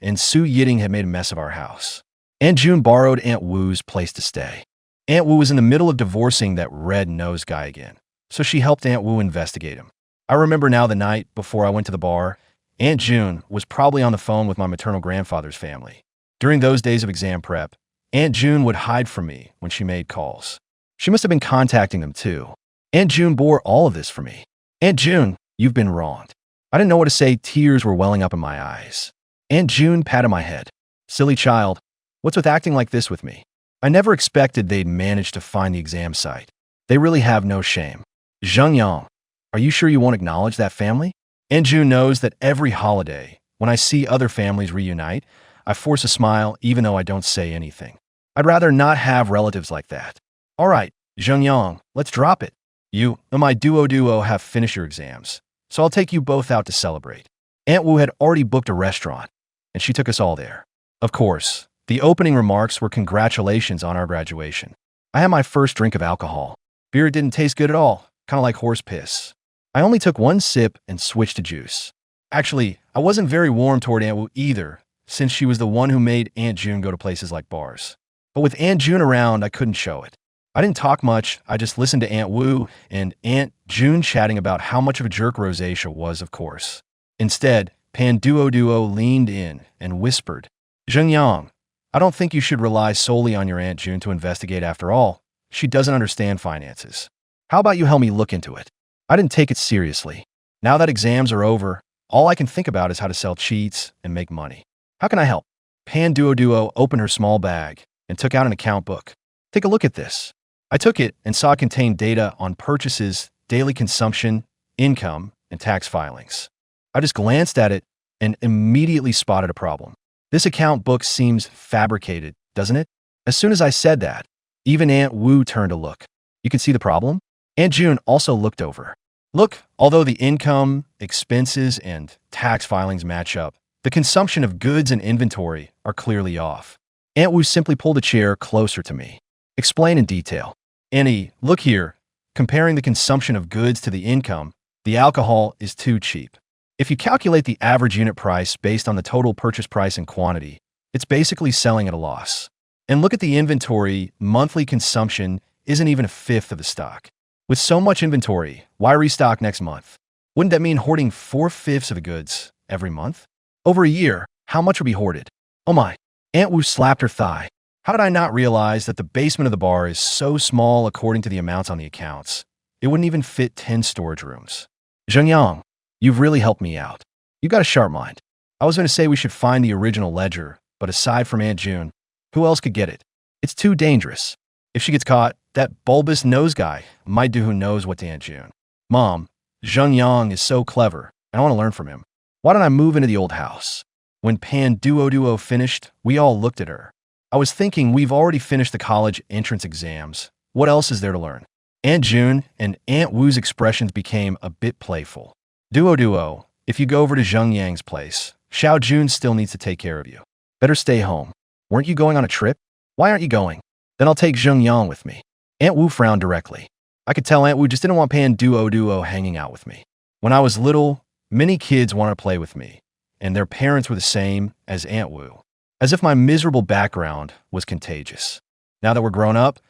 and Su Yiting had made a mess of our house. Aunt June borrowed Aunt Wu's place to stay. Aunt Wu was in the middle of divorcing that red-nosed guy again, so she helped Aunt Wu investigate him. I remember now the night before I went to the bar, Aunt June was probably on the phone with my maternal grandfather's family. During those days of exam prep, Aunt June would hide from me when she made calls. She must have been contacting them too. Aunt June bore all of this for me. Aunt June, you've been wronged. I didn't know what to say. Tears were welling up in my eyes. Aunt June patted my head. Silly child, what's with acting like this with me? I never expected they'd manage to find the exam site. They really have no shame. Zhengyang, are you sure you won't acknowledge that family? Aunt June knows that every holiday, when I see other families reunite, I force a smile even though I don't say anything. I'd rather not have relatives like that. All right, Zhengyang, let's drop it. You and my duo have finished your exams, so I'll take you both out to celebrate. Aunt Wu had already booked a restaurant, and she took us all there. Of course, the opening remarks were congratulations on our graduation. I had my first drink of alcohol. Beer didn't taste good at all, kind of like horse piss. I only took one sip and switched to juice. Actually, I wasn't very warm toward Aunt Wu either, since she was the one who made Aunt June go to places like bars. But with Aunt June around, I couldn't show it. I didn't talk much, I just listened to Aunt Wu and Aunt June chatting about how much of a jerk rosacea was, of course. Instead, Duo leaned in and whispered, Zhengyang, I don't think you should rely solely on your Aunt June to investigate after all. She doesn't understand finances. How about you help me look into it? I didn't take it seriously. Now that exams are over, all I can think about is how to sell cheats and make money. How can I help? Duo opened her small bag and took out an account book. Take a look at this. I took it and saw it contained data on purchases, daily consumption, income, and tax filings. I just glanced at it and immediately spotted a problem. This account book seems fabricated, doesn't it? As soon as I said that, even Aunt Wu turned to look. You can see the problem? Aunt June also looked over. Look, although the income, expenses, and tax filings match up, the consumption of goods and inventory are clearly off. Aunt Wu simply pulled a chair closer to me. Explain in detail. Annie, look here. Comparing the consumption of goods to the income, the alcohol is too cheap. If you calculate the average unit price based on the total purchase price and quantity, it's basically selling at a loss. And look at the inventory, monthly consumption isn't even a fifth of the stock. With so much inventory, why restock next month? Wouldn't that mean hoarding 4/5 of the goods every month? Over a year, how much would be hoarded? Oh my. Aunt Wu slapped her thigh. How did I not realize that the basement of the bar is so small according to the amounts on the accounts? It wouldn't even fit 10 storage rooms. Zhengyang, you've really helped me out. You've got a sharp mind. I was going to say we should find the original ledger, but aside from Aunt June, who else could get it? It's too dangerous. If she gets caught, that bulbous nose guy might do who knows what to Aunt June. Mom, Zhengyang is so clever, and I want to learn from him. Why don't I move into the old house? When Duo finished, we all looked at her. I was thinking we've already finished the college entrance exams. What else is there to learn? Aunt June and Aunt Wu's expressions became a bit playful. Duo, if you go over to Zhengyang's place, Xiao Jun still needs to take care of you. Better stay home. Weren't you going on a trip? Why aren't you going? Then I'll take Zhengyang with me. Aunt Wu frowned directly. I could tell Aunt Wu just didn't want Duo hanging out with me. When I was little, many kids wanted to play with me, and their parents were the same as Aunt Wu. As if my miserable background was contagious. Now that we're grown up,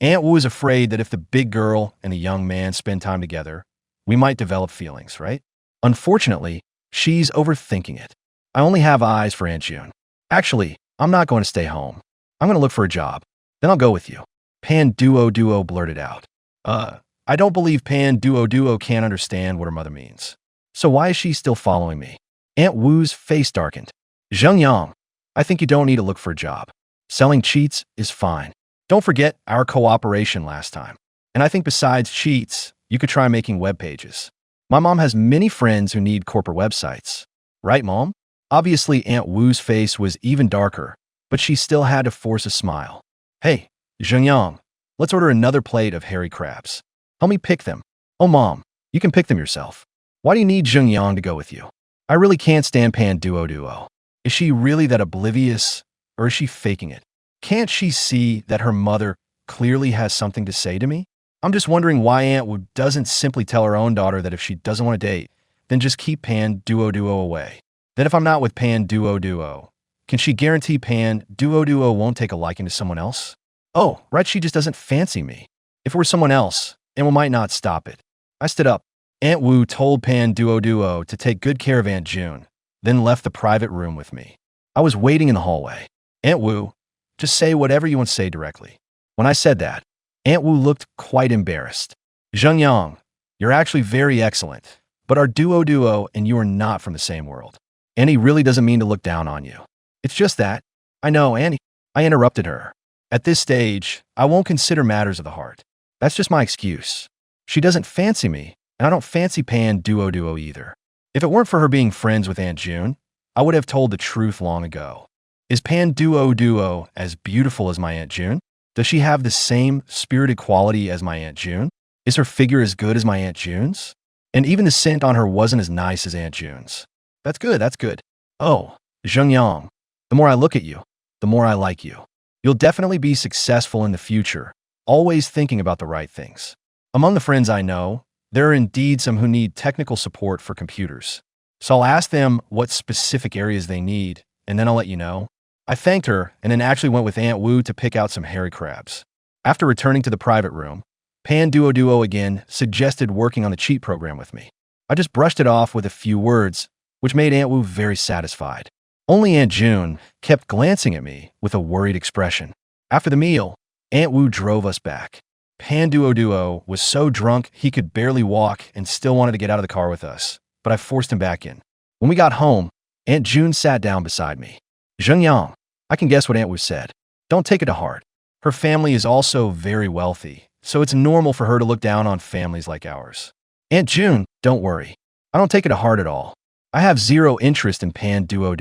Aunt Wu is afraid that if the big girl and the young man spend time together, we might develop feelings, right? Unfortunately, she's overthinking it. I only have eyes for Aunt June. Actually, I'm not going to stay home. I'm going to look for a job. Then I'll go with you. Duo blurted out. I don't believe Duo can't understand what her mother means. So why is she still following me? Aunt Wu's face darkened. Zhengyang, I think you don't need to look for a job. Selling cheats is fine. Don't forget our cooperation last time. And I think besides cheats, you could try making web pages. My mom has many friends who need corporate websites. Right, Mom? Obviously, Aunt Wu's face was even darker, but she still had to force a smile. Hey, Zhengyang, let's order another plate of hairy crabs. Help me pick them. Oh, Mom, you can pick them yourself. Why do you need Zhengyang to go with you? I really can't stand Pan Duo. Is she really that oblivious, or is she faking it? Can't she see that her mother clearly has something to say to me? I'm just wondering why Aunt Wu doesn't simply tell her own daughter that if she doesn't want to date, then just keep Pan Duo away. Then if I'm not with Pan Duo, can she guarantee Pan Duo won't take a liking to someone else? Oh, right, she just doesn't fancy me. If it were someone else, Aunt Wu might not stop it. I stood up. Aunt Wu told Pan Duo to take good care of Aunt June, then left the private room with me. I was waiting in the hallway. Aunt Wu, just say whatever you want to say directly. When I said that, Aunt Wu looked quite embarrassed. Zhengyang, you're actually very excellent, but our Duo and you are not from the same world. Annie really doesn't mean to look down on you. It's just that. I know, Annie. I interrupted her. At this stage, I won't consider matters of the heart. That's just my excuse. She doesn't fancy me, and I don't fancy Pan Duo either. If it weren't for her being friends with Aunt June, I would have told the truth long ago. Is Pan Duo as beautiful as my Aunt June? Does she have the same spirited quality as my Aunt June? Is her figure as good as my Aunt June's? And even the scent on her wasn't as nice as Aunt June's. That's good. Oh, Zhengyang, the more I look at you, the more I like you. You'll definitely be successful in the future, always thinking about the right things. Among the friends I know, there are indeed some who need technical support for computers. So I'll ask them what specific areas they need, and then I'll let you know. I thanked her and then actually went with Aunt Wu to pick out some hairy crabs. After returning to the private room, Pan Duo again suggested working on the cheat program with me. I just brushed it off with a few words, which made Aunt Wu very satisfied. Only Aunt June kept glancing at me with a worried expression. After the meal, Aunt Wu drove us back. Pan Duo was so drunk he could barely walk and still wanted to get out of the car with us, but I forced him back in. When we got home, Aunt June sat down beside me. Zhengyang, I can guess what Aunt Wu said. Don't take it to heart. Her family is also very wealthy, so it's normal for her to look down on families like ours. Aunt June, don't worry. I don't take it to heart at all. I have zero interest in Pan Duo.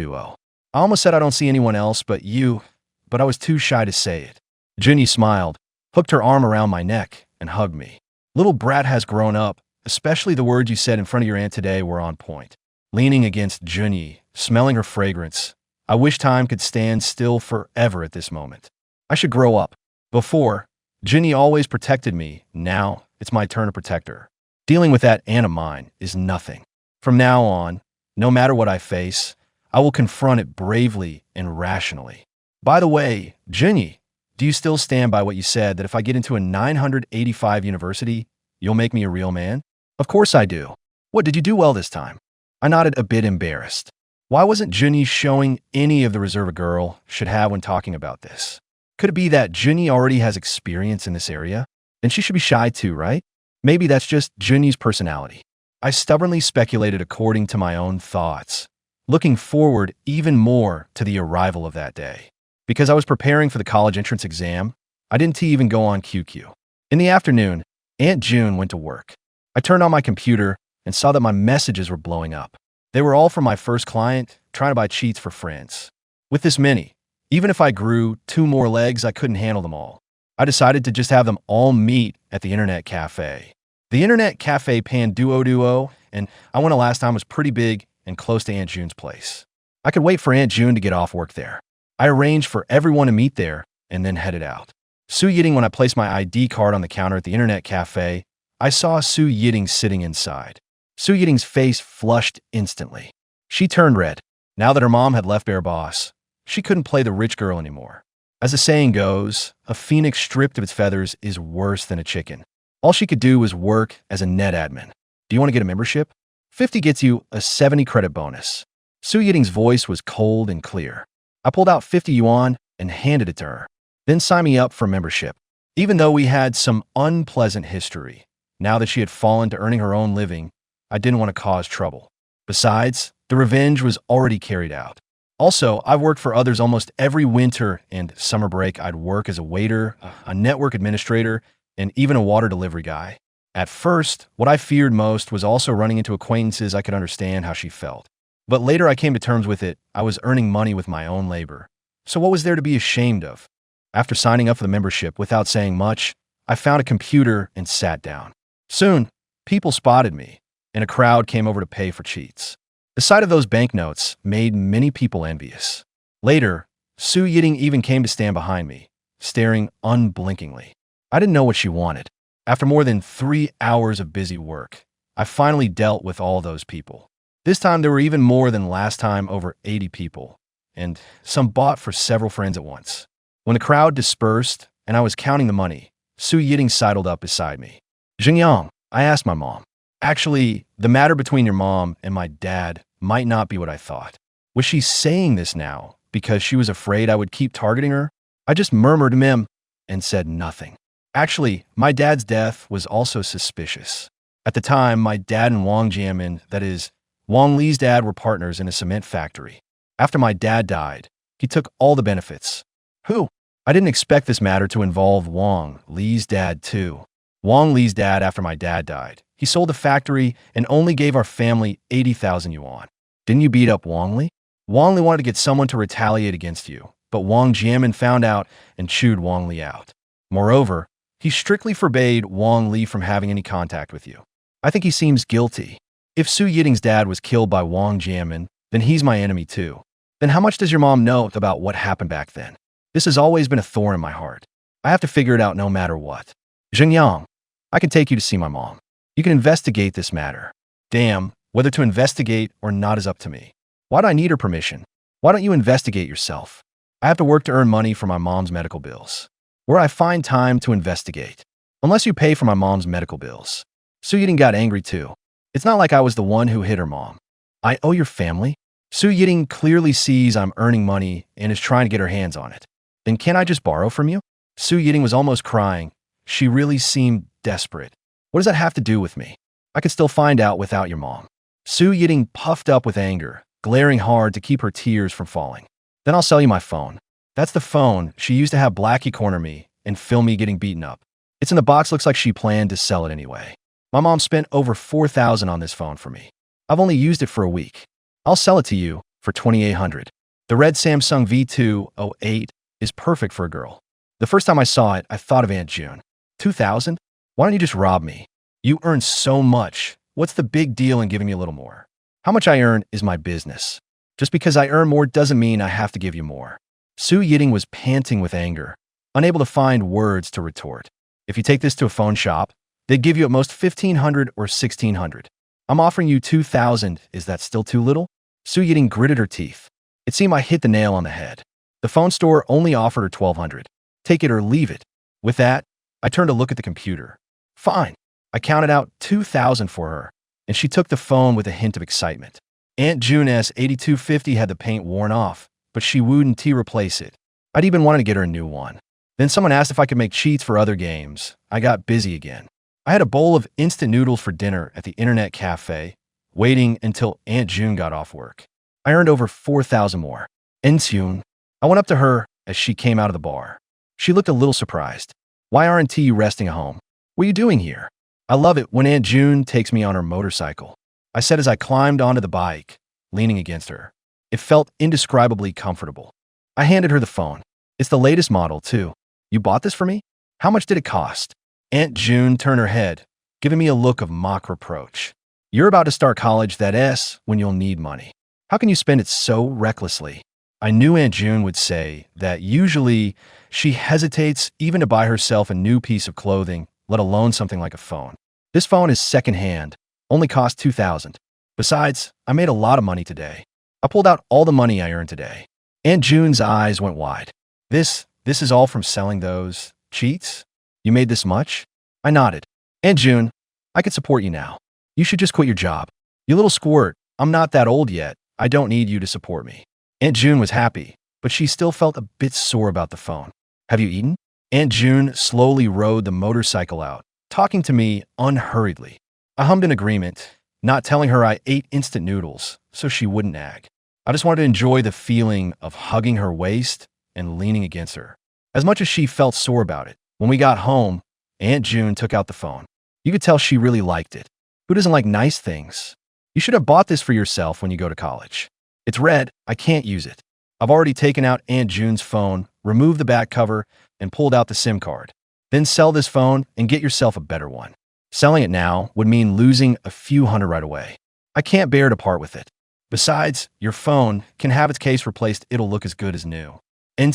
I almost said I don't see anyone else but you, but I was too shy to say it. Junyi smiled, hooked her arm around my neck, and hugged me. Little brat has grown up, especially the words you said in front of your aunt today were on point. Leaning against Junyi, smelling her fragrance, I wish time could stand still forever at this moment. I should grow up. Before, Junyi always protected me. Now, it's my turn to protect her. Dealing with that aunt of mine is nothing. From now on, no matter what I face, I will confront it bravely and rationally. By the way, Junyi, do you still stand by what you said that if I get into a 985 university, you'll make me a real man? Of course I do. What, did you do well this time? I nodded, a bit embarrassed. Why wasn't Junyi showing any of the reserve a girl should have when talking about this? Could it be that Junyi already has experience in this area? Then she should be shy too, right? Maybe that's just Junyi's personality. I stubbornly speculated according to my own thoughts, looking forward even more to the arrival of that day. Because I was preparing for the college entrance exam, I didn't even go on QQ. In the afternoon, Aunt June went to work. I turned on my computer and saw that my messages were blowing up. They were all from my first client, trying to buy cheats for friends. With this many, even if I grew 2 more legs, I couldn't handle them all. I decided to just have them all meet at the internet cafe. The internet cafe Pan Duo, and I went last time, was pretty big and close to Aunt June's place. I could wait for Aunt June to get off work there. I arranged for everyone to meet there and then headed out. Su Yiting, when I placed my ID card on the counter at the internet cafe, I saw Su Yiting sitting inside. Su Yiting's face flushed instantly. She turned red. Now that her mom had left Bear Boss, she couldn't play the rich girl anymore. As the saying goes, a phoenix stripped of its feathers is worse than a chicken. All she could do was work as a net admin. Do you want to get a membership? 50 gets you a 70 credit bonus. Su Yiting's voice was cold and clear. I pulled out 50 yuan and handed it to her. Then sign me up for membership. Even though we had some unpleasant history, now that she had fallen to earning her own living, I didn't want to cause trouble. Besides, the revenge was already carried out. Also, I've worked for others almost every winter and summer break. I'd work as a waiter, a network administrator, and even a water delivery guy. At first, what I feared most was also running into acquaintances I could understand how she felt. But later I came to terms with it. I was earning money with my own labor. So what was there to be ashamed of? After signing up for the membership without saying much, I found a computer and sat down. Soon, people spotted me, and a crowd came over to pay for cheats. The sight of those banknotes made many people envious. Later, Su Yiting even came to stand behind me, staring unblinkingly. I didn't know what she wanted. After more than 3 hours of busy work, I finally dealt with all those people. This time there were even more than last time, over 80 people, and some bought for several friends at once. When the crowd dispersed and I was counting the money, Su Yiting sidled up beside me. "Xingyang," I asked my mom. "Actually, the matter between your mom and my dad might not be what I thought." Was she saying this now because she was afraid I would keep targeting her? I just murmured and said nothing. Actually, my dad's death was also suspicious. At the time, my dad and Wang Jianmin, that is, Wang Li's dad, were partners in a cement factory. After my dad died, he took all the benefits. Who? I didn't expect this matter to involve Wang Li's dad too. Wang Li's dad, after my dad died, he sold the factory and only gave our family 80,000 yuan. Didn't you beat up Wang Li? Wang Li wanted to get someone to retaliate against you, but Wang Jianmin found out and chewed Wang Li out. Moreover, he strictly forbade Wang Li from having any contact with you. I think he seems guilty. If Su Yiting's dad was killed by Wang Jianmin, then he's my enemy too. Then how much does your mom know about what happened back then? This has always been a thorn in my heart. I have to figure it out no matter what. Xingyang, I can take you to see my mom. You can investigate this matter. Damn, whether to investigate or not is up to me. Why do I need her permission? Why don't you investigate yourself? I have to work to earn money for my mom's medical bills. Where I find time to investigate. Unless you pay for my mom's medical bills. Su Yiting got angry too. It's not like I was the one who hit her mom. I owe your family? Su Yiting clearly sees I'm earning money and is trying to get her hands on it. Then can't I just borrow from you? Su Yiting was almost crying. She really seemed desperate. What does that have to do with me? I could still find out without your mom. Su Yiting puffed up with anger, glaring hard to keep her tears from falling. Then I'll sell you my phone. That's the phone she used to have Blackie corner me and film me getting beaten up. It's in the box, looks like she planned to sell it anyway. My mom spent over 4,000 on this phone for me. I've only used it for a week. I'll sell it to you for 2,800. The red Samsung V208 is perfect for a girl. The first time I saw it, I thought of Aunt June. 2,000? Why don't you just rob me? You earn so much. What's the big deal in giving me a little more? How much I earn is my business. Just because I earn more doesn't mean I have to give you more. Su Yiting was panting with anger, unable to find words to retort. If you take this to a phone shop, they'd give you at most 1,500 or 1,600. I'm offering you 2,000. Is that still too little? Su Yiting gritted her teeth. It seemed I hit the nail on the head. The phone store only offered her 1,200. Take it or leave it. With that, I turned to look at the computer. Fine. I counted out 2,000 for her, and she took the phone with a hint of excitement. Aunt June's 8250 had the paint worn off, but she wouldn't replace it. I'd even wanted to get her a new one. Then someone asked if I could make cheats for other games. I got busy again. I had a bowl of instant noodles for dinner at the internet cafe, waiting until Aunt June got off work. I earned over 4,000 more. Aunt June. I went up to her as she came out of the bar. She looked a little surprised. Why aren't you resting at home? What are you doing here? I love it when Aunt June takes me on her motorcycle. I said as I climbed onto the bike, leaning against her. It felt indescribably comfortable. I handed her the phone. It's the latest model, too. You bought this for me? How much did it cost? Aunt June turned her head, giving me a look of mock reproach. You're about to start college, that is, when you'll need money. How can you spend it so recklessly? I knew Aunt June would say that usually she hesitates even to buy herself a new piece of clothing, let alone something like a phone. This phone is secondhand, only cost 2,000. Besides, I made a lot of money today. I pulled out all the money I earned today. Aunt June's eyes went wide. This is all from selling those cheats? You made this much? I nodded. Aunt June, I could support you now. You should just quit your job. You little squirt, I'm not that old yet. I don't need you to support me. Aunt June was happy, but she still felt a bit sore about the phone. Have you eaten? Aunt June slowly rode the motorcycle out, talking to me unhurriedly. I hummed in agreement, not telling her I ate instant noodles, so she wouldn't nag. I just wanted to enjoy the feeling of hugging her waist and leaning against her. As much as she felt sore about it, when we got home, Aunt June took out the phone. You could tell she really liked it. Who doesn't like nice things? You should have bought this for yourself when you go to college. It's red. I can't use it. I've already taken out Aunt June's phone, removed the back cover, and pulled out the SIM card. Then sell this phone and get yourself a better one. Selling it now would mean losing a few hundred right away. I can't bear to part with it. Besides, your phone can have its case replaced. It'll look as good as new. I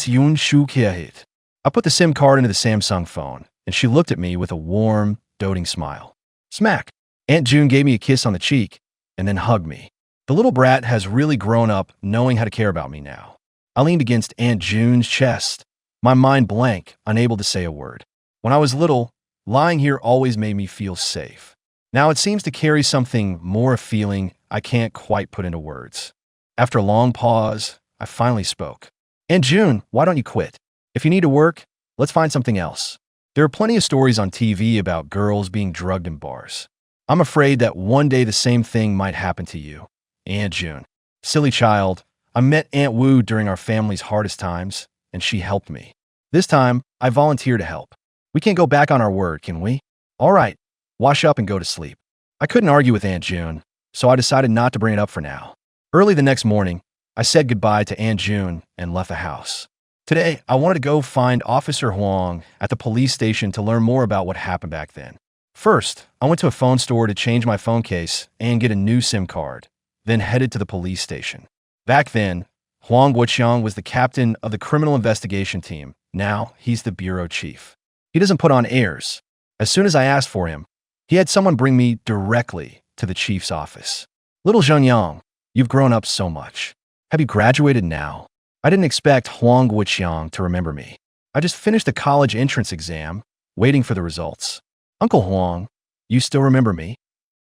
put the SIM card into the Samsung phone, and she looked at me with a warm, doting smile. Smack! Aunt June gave me a kiss on the cheek and then hugged me. The little brat has really grown up knowing how to care about me now. I leaned against Aunt June's chest, my mind blank, unable to say a word. When I was little, lying here always made me feel safe. Now it seems to carry something more, a feeling I can't quite put into words. After a long pause, I finally spoke. Aunt June, why don't you quit? If you need to work, let's find something else. There are plenty of stories on TV about girls being drugged in bars. I'm afraid that one day the same thing might happen to you. Aunt June. Silly child, I met Aunt Wu during our family's hardest times, and she helped me. This time, I volunteered to help. We can't go back on our word, can we? All right, wash up and go to sleep. I couldn't argue with Aunt June, so I decided not to bring it up for now. Early the next morning, I said goodbye to Aunt June and left the house. Today, I wanted to go find Officer Huang at the police station to learn more about what happened back then. First, I went to a phone store to change my phone case and get a new SIM card, then headed to the police station. Back then, Huang Guoqiang was the captain of the criminal investigation team. Now, he's the bureau chief. He doesn't put on airs. As soon as I asked for him, he had someone bring me directly to the chief's office. Little Zhengyang, you've grown up so much. Have you graduated now? I didn't expect Huang Guoqiang to remember me. I just finished the college entrance exam, waiting for the results. Uncle Huang, you still remember me?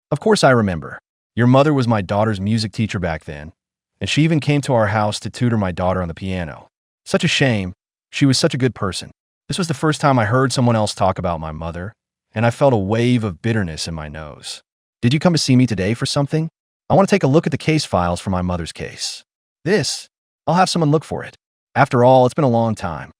Of course I remember. Your mother was my daughter's music teacher back then, and she even came to our house to tutor my daughter on the piano. Such a shame. She was such a good person. This was the first time I heard someone else talk about my mother, and I felt a wave of bitterness in my nose. Did you come to see me today for something? I want to take a look at the case files for my mother's case. I'll have someone look for it. After all, it's been a long time.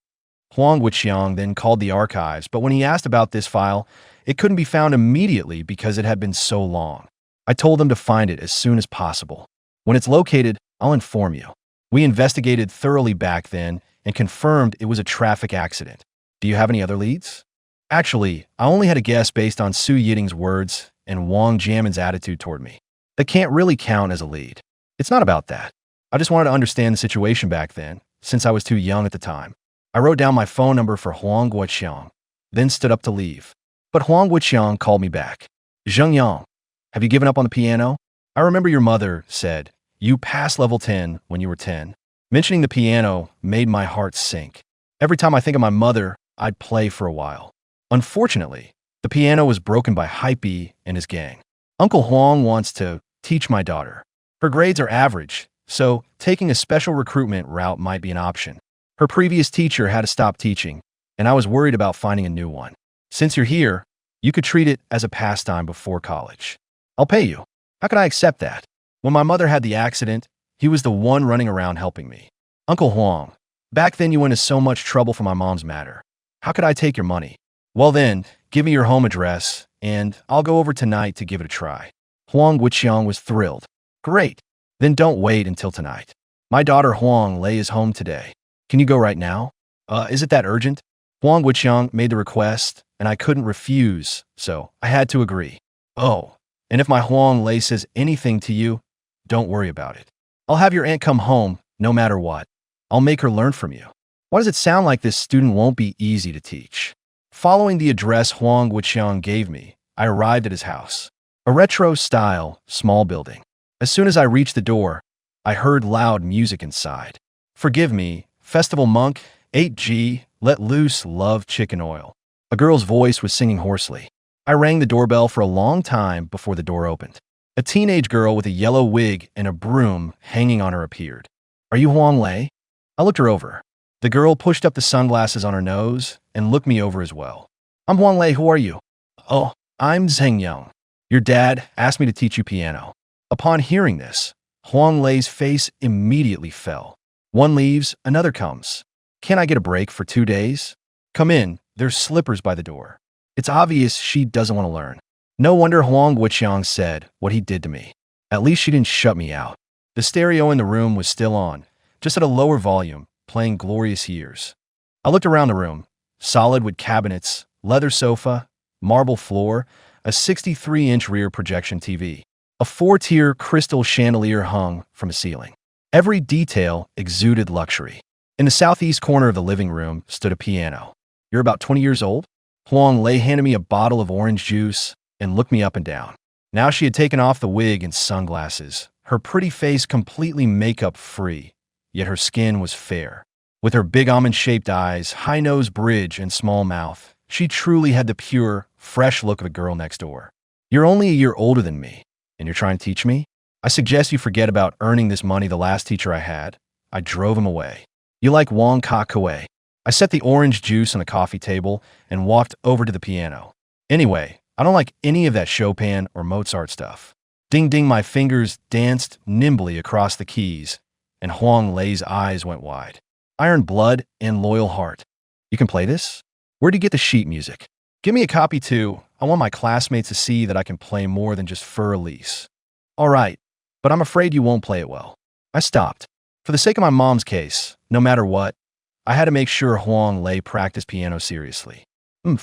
Huang Guoqiang then called the archives, but when he asked about this file, it couldn't be found immediately because it had been so long. I told them to find it as soon as possible. When it's located, I'll inform you. We investigated thoroughly back then and confirmed it was a traffic accident. Do you have any other leads? Actually, I only had a guess based on Su Yiting's words and Wang Jiamin's attitude toward me. That can't really count as a lead. It's not about that. I just wanted to understand the situation back then, since I was too young at the time. I wrote down my phone number for Huang Guoqiang, then stood up to leave. But Huang Guoqiang called me back. Zhengyang, have you given up on the piano? I remember your mother said, you passed level 10 when you were 10. Mentioning the piano made my heart sink. Every time I think of my mother, I'd play for a while. Unfortunately, the piano was broken by Hype and his gang. Uncle Huang wants to teach my daughter. Her grades are average, so taking a special recruitment route might be an option. Her previous teacher had to stop teaching, and I was worried about finding a new one. Since you're here, you could treat it as a pastime before college. I'll pay you. How could I accept that? When my mother had the accident, he was the one running around helping me. Uncle Huang, back then you went into so much trouble for my mom's matter. How could I take your money? Well then, give me your home address, and I'll go over tonight to give it a try. Huang Guoqiang was thrilled. Great. Then don't wait until tonight. My daughter Huang Lei is home today. Can you go right now? Is it that urgent? Huang Guoqiang made the request, and I couldn't refuse, so I had to agree. Oh, and if my Huang Lei says anything to you, don't worry about it. I'll have your aunt come home, no matter what. I'll make her learn from you. Why does it sound like this student won't be easy to teach? Following the address Huang Guoqiang gave me, I arrived at his house. A retro-style, small building. As soon as I reached the door, I heard loud music inside. Forgive me, Festival Monk, 8G, Let Loose, Love Chicken Oil. A girl's voice was singing hoarsely. I rang the doorbell for a long time before the door opened. A teenage girl with a yellow wig and a broom hanging on her appeared. Are you Huang Lei? I looked her over. The girl pushed up the sunglasses on her nose and looked me over as well. I'm Huang Lei, who are you? Oh, I'm Zhengyang. Your dad asked me to teach you piano. Upon hearing this, Huang Lei's face immediately fell. One leaves, another comes. Can I get a break for 2 days? Come in, there's slippers by the door. It's obvious she doesn't want to learn. No wonder Huang Wuqiang said what he did to me. At least she didn't shut me out. The stereo in the room was still on, just at a lower volume, playing Glorious Years. I looked around the room, solid wood cabinets, leather sofa, marble floor, a 63-inch rear projection TV. A 4-tier crystal chandelier hung from a ceiling. Every detail exuded luxury. In the southeast corner of the living room stood a piano. "You're about 20 years old?" Huang Lei handed me a bottle of orange juice and looked me up and down. Now she had taken off the wig and sunglasses, her pretty face completely makeup-free, yet her skin was fair. With her big almond-shaped eyes, high nose bridge, and small mouth, she truly had the pure, fresh look of a girl next door. "You're only a year older than me, and you're trying to teach me? I suggest you forget about earning this money the last teacher I had. I drove him away. You like Wong Ka Kue?" I set the orange juice on the coffee table and walked over to the piano. "Anyway, I don't like any of that Chopin or Mozart stuff." Ding ding, my fingers danced nimbly across the keys, and Huang Lei's eyes went wide. "Iron blood and loyal heart. You can play this? Where'd you get the sheet music? Give me a copy too. I want my classmates to see that I can play more than just Fur Elise." "All right, but I'm afraid you won't play it well." I stopped. For the sake of my mom's case, no matter what, I had to make sure Huang Lei practiced piano seriously. "Who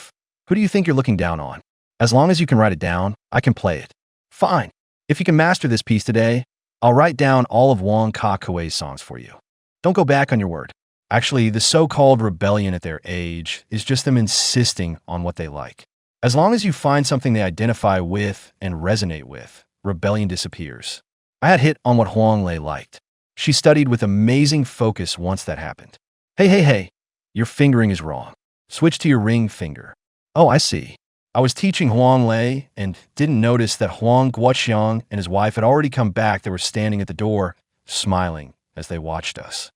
do you think you're looking down on? As long as you can write it down, I can play it." "Fine. If you can master this piece today, I'll write down all of Wong Ka Kue's songs for you. Don't go back on your word." Actually, the so-called rebellion at their age is just them insisting on what they like. As long as you find something they identify with and resonate with, rebellion disappears. I had hit on what Huang Lei liked. She studied with amazing focus once that happened. Hey, your fingering is wrong. Switch to your ring finger." "Oh, I see." I was teaching Huang Lei and didn't notice that Huang Guoqiang and his wife had already come back. They were standing at the door, smiling as they watched us.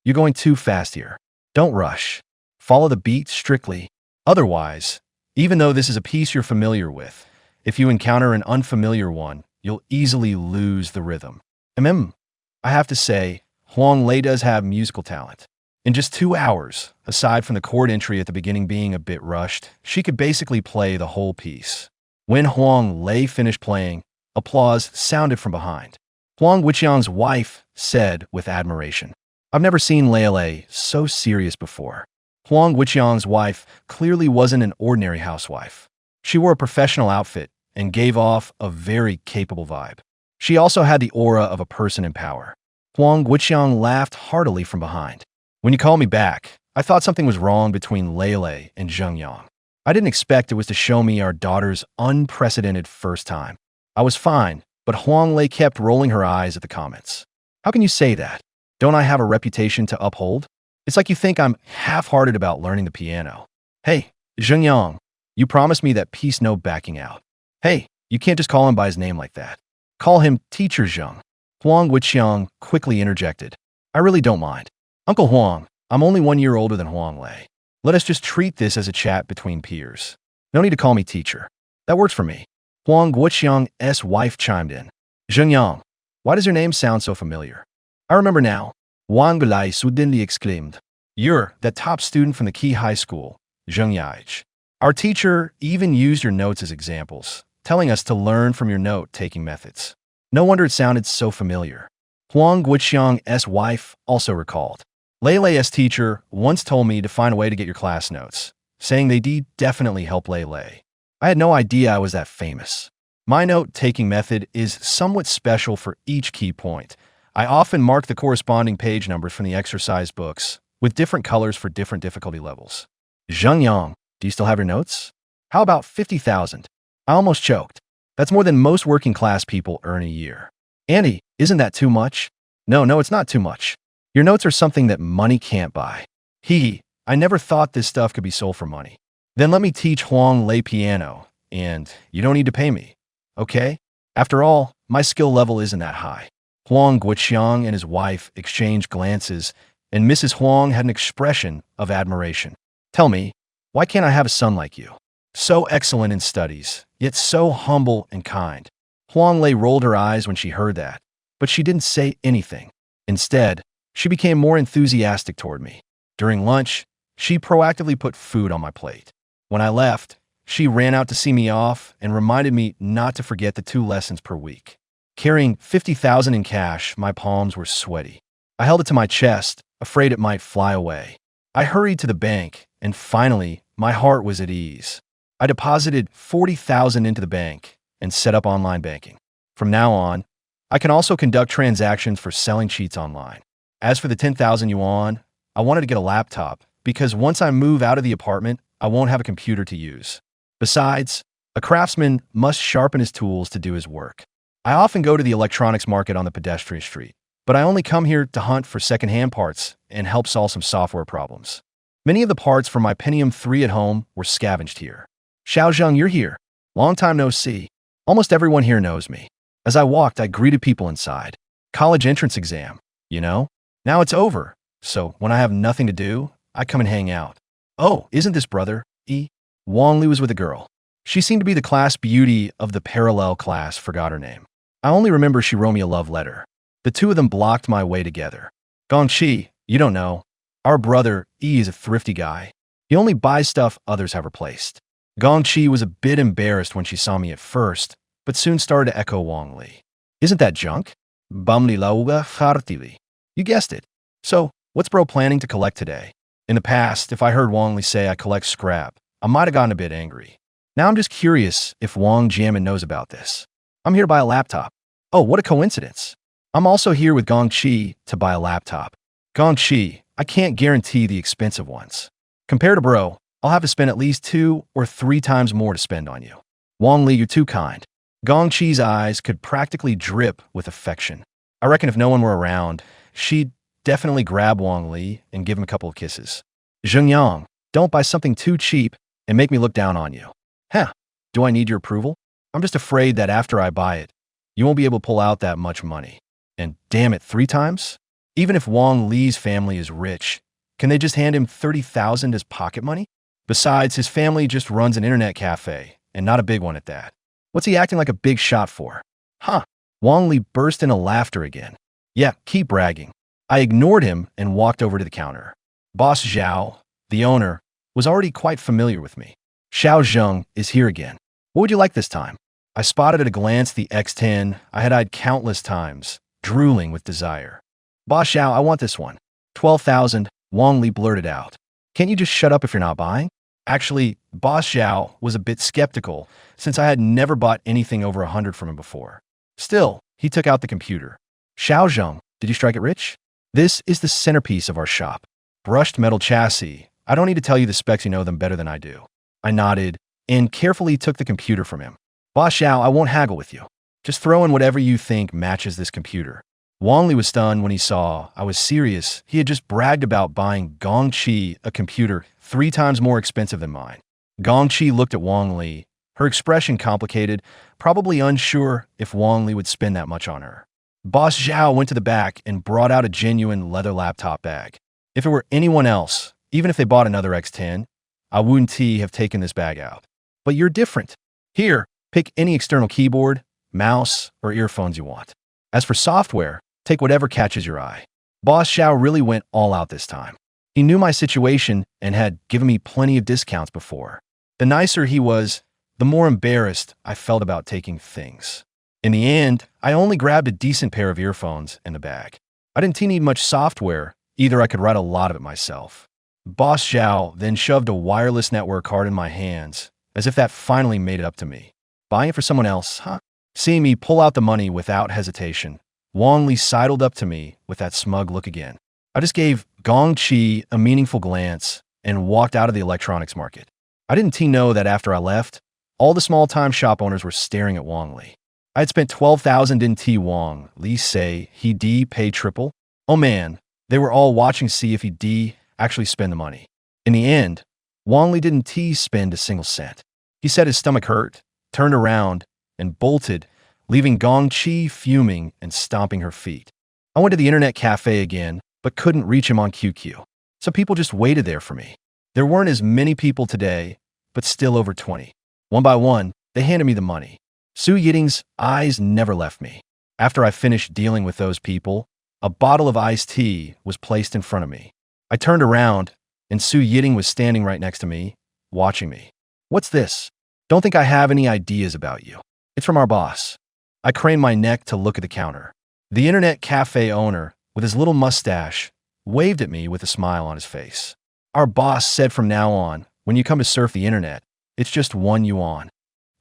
You're going too fast here. Don't rush. Follow the beat strictly. Otherwise, even though this is a piece you're familiar with, if you encounter an unfamiliar one, you'll easily lose the rhythm." I have to say, Huang Lei does have musical talent. In just 2 hours, aside from the chord entry at the beginning being a bit rushed, she could basically play the whole piece. When Huang Lei finished playing, applause sounded from behind. Huang Wuqiang's wife said with admiration, "I've never seen Lei so serious before." Huang Wuqiang's wife clearly wasn't an ordinary housewife. She wore a professional outfit and gave off a very capable vibe. She also had the aura of a person in power. Huang Wuqiang laughed heartily from behind. "When you called me back, I thought something was wrong between Lei and Zhengyang. I didn't expect it was to show me our daughter's unprecedented first time. I was fine, but Huang Lei kept rolling her eyes at the comments. How can you say that? Don't I have a reputation to uphold? It's like you think I'm half-hearted about learning the piano. Hey, Zhengyang, you promised me that piece no backing out. Hey, you can't just call him by his name like that. Call him Teacher Zheng." Huang Wuqiang quickly interjected. "I really don't mind. Uncle Huang, I'm only 1 year older than Huang Lei. Let us just treat this as a chat between peers. No need to call me teacher. That works for me." Huang Wuqiang's wife chimed in. "Zhengyang, why does your name sound so familiar?" "I remember now." Wang Lei suddenly exclaimed. "You're that top student from the Key High School, Zheng Yaich. Our teacher even used your notes as examples, telling us to learn from your note-taking methods. No wonder it sounded so familiar." Huang Wuqiang's wife also recalled. "Lei's teacher once told me to find a way to get your class notes, saying they did definitely help Lei. I had no idea I was that famous. My note-taking method is somewhat special for each key point. I often mark the corresponding page numbers from the exercise books, with different colors for different difficulty levels." "Zhengyang, do you still have your notes? How about 50,000? I almost choked. That's more than most working class people earn a year." "Andy, isn't that too much?" No, it's not too much. Your notes are something that money can't buy." I never thought this stuff could be sold for money." "Then let me teach Huang Lei piano, and you don't need to pay me. Okay? After all, my skill level isn't that high." Huang Guoqiang and his wife exchanged glances, and Mrs. Huang had an expression of admiration. "Tell me, why can't I have a son like you? So excellent in studies, yet so humble and kind." Huang Lei rolled her eyes when she heard that, but she didn't say anything. Instead, she became more enthusiastic toward me. During lunch, she proactively put food on my plate. When I left, She ran out to see me off and reminded me not to forget the 2 lessons per week. Carrying 50,000 in cash, my palms were sweaty. I held it to my chest, afraid it might fly away. I hurried to the bank, and finally, my heart was at ease. I deposited 40,000 into the bank and set up online banking. From now on, I can also conduct transactions for selling cheats online. As for the 10,000 yuan, I wanted to get a laptop because once I move out of the apartment, I won't have a computer to use. Besides, a craftsman must sharpen his tools to do his work. I often go to the electronics market on the pedestrian street, but I only come here to hunt for secondhand parts and help solve some software problems. Many of the parts for my Pentium 3 at home were scavenged here. Xiaozheng, you're here. Long time no see. Almost everyone here knows me. As I walked, I greeted people inside. College entrance exam, you know? Now it's over, so when I have nothing to do, I come and hang out. Oh, isn't this brother, E? Wang Li was with a girl. She seemed to be the class beauty of the parallel class, forgot her name. I only remember she wrote me a love letter. The 2 of them blocked my way together. Gongqi, you don't know. Our brother, E, is a thrifty guy. He only buys stuff others have replaced. Gongqi was a bit embarrassed when she saw me at first, but soon started to echo Wang Li. Isn't that junk? Bumli lauga hartili. You guessed it. So, what's bro planning to collect today? In the past, if I heard Wang Li say I collect scrap, I might have gotten a bit angry. Now I'm just curious if Wang Jianmin knows about this. I'm here to buy a laptop. Oh, what a coincidence. I'm also here with Gongqi to buy a laptop. Gongqi, I can't guarantee the expensive ones. Compared to bro, I'll have to spend at least 2 or 3 times more to spend on you. Wang Li, you're too kind. Gongqi's eyes could practically drip with affection. I reckon if no one were around, she'd definitely grab Wang Li and give him a couple of kisses. Zhengyang, don't buy something too cheap and make me look down on you. Huh, do I need your approval? I'm just afraid that after I buy it, you won't be able to pull out that much money. And damn it, 3 times? Even if Wang Li's family is rich, can they just hand him 30,000 as pocket money? Besides, his family just runs an internet cafe, and not a big one at that. What's he acting like a big shot for? Huh. Wang Li burst into laughter again. Yeah, keep bragging. I ignored him and walked over to the counter. Boss Zhao, the owner, was already quite familiar with me. Xiaozheng is here again. What would you like this time? I spotted at a glance the X10 I had eyed countless times, drooling with desire. Boss Zhao, I want this one. 12,000, Wang Li blurted out. Can't you just shut up if you're not buying? Actually, Boss Zhao was a bit skeptical since I had never bought anything over 100 from him before. Still, he took out the computer. Xiaozheng, did you strike it rich? This is the centerpiece of our shop. Brushed metal chassis. I don't need to tell you the specs, you know them better than I do. I nodded and carefully took the computer from him. Boss Zhao, I won't haggle with you. Just throw in whatever you think matches this computer. Wang Li was stunned when he saw I was serious. He had just bragged about buying Gongqi a computer 3 times more expensive than mine. Gongqi looked at Wang Li, her expression complicated, probably unsure if Wang Li would spend that much on her. Boss Zhao went to the back and brought out a genuine leather laptop bag. If it were anyone else, even if they bought another X10, I wouldn't have taken this bag out. But you're different. Here, pick any external keyboard, mouse, or earphones you want. As for software, take whatever catches your eye. Boss Zhao really went all out this time. He knew my situation and had given me plenty of discounts before. The nicer he was, the more embarrassed I felt about taking things. In the end, I only grabbed a decent pair of earphones and the bag. I didn't need much software, either I could write a lot of it myself. Boss Zhao then shoved a wireless network card in my hands, as if that finally made it up to me. Buying it for someone else, huh? Seeing me pull out the money without hesitation, Wang Li sidled up to me with that smug look again. I just gave Gongqi a meaningful glance and walked out of the electronics market. I didn't know that after I left, all the small-time shop owners were staring at Wang Li. I had spent 12,000 in Wang Li say he'd pay triple. Oh man, they were all watching to see if he'd actually spend the money. In the end, Wang Li didn't spend a single cent. He said his stomach hurt, turned around, and bolted, leaving Gongqi fuming and stomping her feet. I went to the internet cafe again, but couldn't reach him on QQ. So people just waited there for me. There weren't as many people today, but still over 20. One by one, they handed me the money. Su Yiting's eyes never left me. After I finished dealing with those people, a bottle of iced tea was placed in front of me. I turned around, and Su Yiting was standing right next to me, watching me. What's this? Don't think I have any ideas about you. It's from our boss. I craned my neck to look at the counter. The internet cafe owner, with his little mustache, waved at me with a smile on his face. Our boss said from now on, when you come to surf the internet, it's just 1 yuan.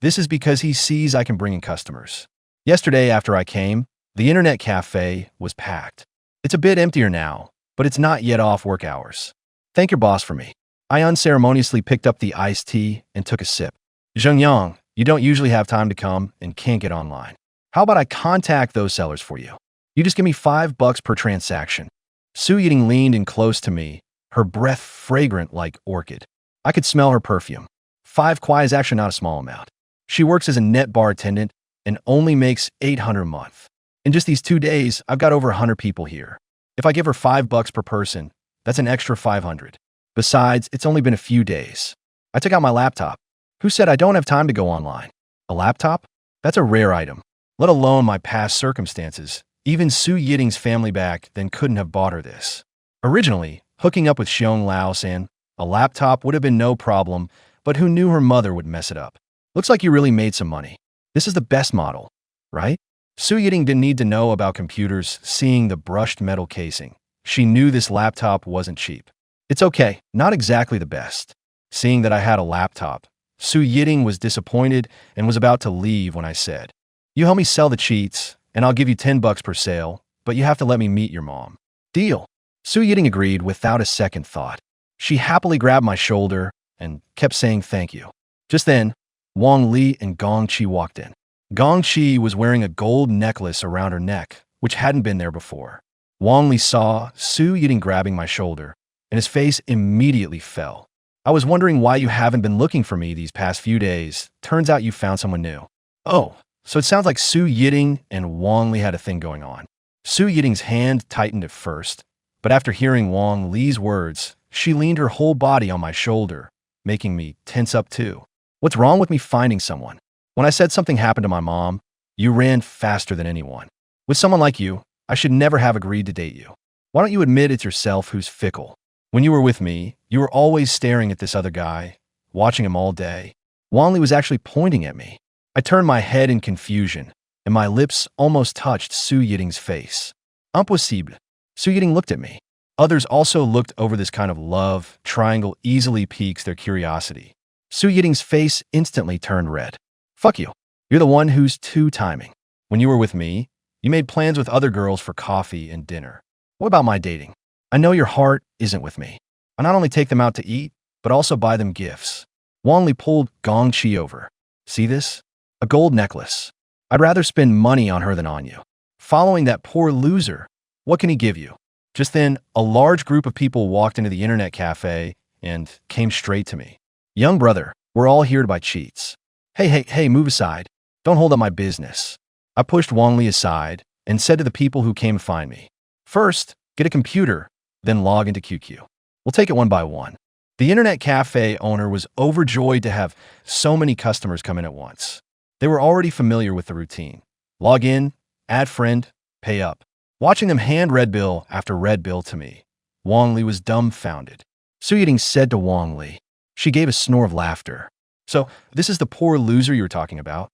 This is because he sees I can bring in customers. Yesterday after I came, the internet cafe was packed. It's a bit emptier now, but it's not yet off work hours. Thank your boss for me. I unceremoniously picked up the iced tea and took a sip. Zhengyang, you don't usually have time to come and can't get online. How about I contact those sellers for you? You just give me $5 per transaction. Su Yiding leaned in close to me, her breath fragrant like orchid. I could smell her perfume. 5 kwai is actually not a small amount. She works as a net bar attendant and only makes 800 a month. In just these 2 days, I've got over 100 people here. If I give her $5 per person, that's an extra 500. Besides, it's only been a few days. I took out my laptop. Who said I don't have time to go online? A laptop? That's a rare item. Let alone my past circumstances. Even Su Yiding's family back then couldn't have bought her this. Originally, hooking up with Xiong Lao-san, a laptop would have been no problem, but who knew her mother would mess it up? Looks like you really made some money. This is the best model, right? Su Yiding didn't need to know about computers, seeing the brushed metal casing. She knew this laptop wasn't cheap. It's okay, not exactly the best. Seeing that I had a laptop, Su Yiding was disappointed and was about to leave when I said, "You help me sell the cheats, and I'll give you $10 per sale, but you have to let me meet your mom." Deal. Su Yiding agreed without a second thought. She happily grabbed my shoulder and kept saying thank you. Just then, Wang Li and Gong Chi walked in. Gong Chi was wearing a gold necklace around her neck, which hadn't been there before. Wang Li saw Su Yiding grabbing my shoulder, and his face immediately fell. "I was wondering why you haven't been looking for me these past few days. Turns out you found someone new." Oh, so it sounds like Su Yiding and Wang Li had a thing going on. Su Yiding's hand tightened at first, but after hearing Wang Li's words, she leaned her whole body on my shoulder, making me tense up too. "What's wrong with me finding someone? When I said something happened to my mom, you ran faster than anyone. With someone like you, I should never have agreed to date you. Why don't you admit it's yourself who's fickle? When you were with me, you were always staring at this other guy, watching him all day." Wang Li was actually pointing at me. I turned my head in confusion, and my lips almost touched Su Yiding's face. Impossible. Su Yiding looked at me. Others also looked over. This kind of love triangle easily piques their curiosity. Su Yiding's face instantly turned red. "Fuck you. You're the one who's two-timing. When you were with me, you made plans with other girls for coffee and dinner. What about my dating? I know your heart isn't with me. I not only take them out to eat, but also buy them gifts." Wang Li pulled Gong Chi over. "See this? A gold necklace. I'd rather spend money on her than on you. Following that poor loser, what can he give you?" Just then, a large group of people walked into the internet cafe and came straight to me. "Young brother, we're all here to buy cheats." Hey, move aside. Don't hold up my business." I pushed Wang Li aside and said to the people who came to find me, "First, get a computer, then log into QQ. We'll take it one by one." The internet cafe owner was overjoyed to have so many customers come in at once. They were already familiar with the routine. Log in, add friend, pay up. Watching them hand red bill after red bill to me, Wang Li was dumbfounded. Su Yiding said to Wang Li. She gave a snore of laughter. "So, this is the poor loser you were talking about?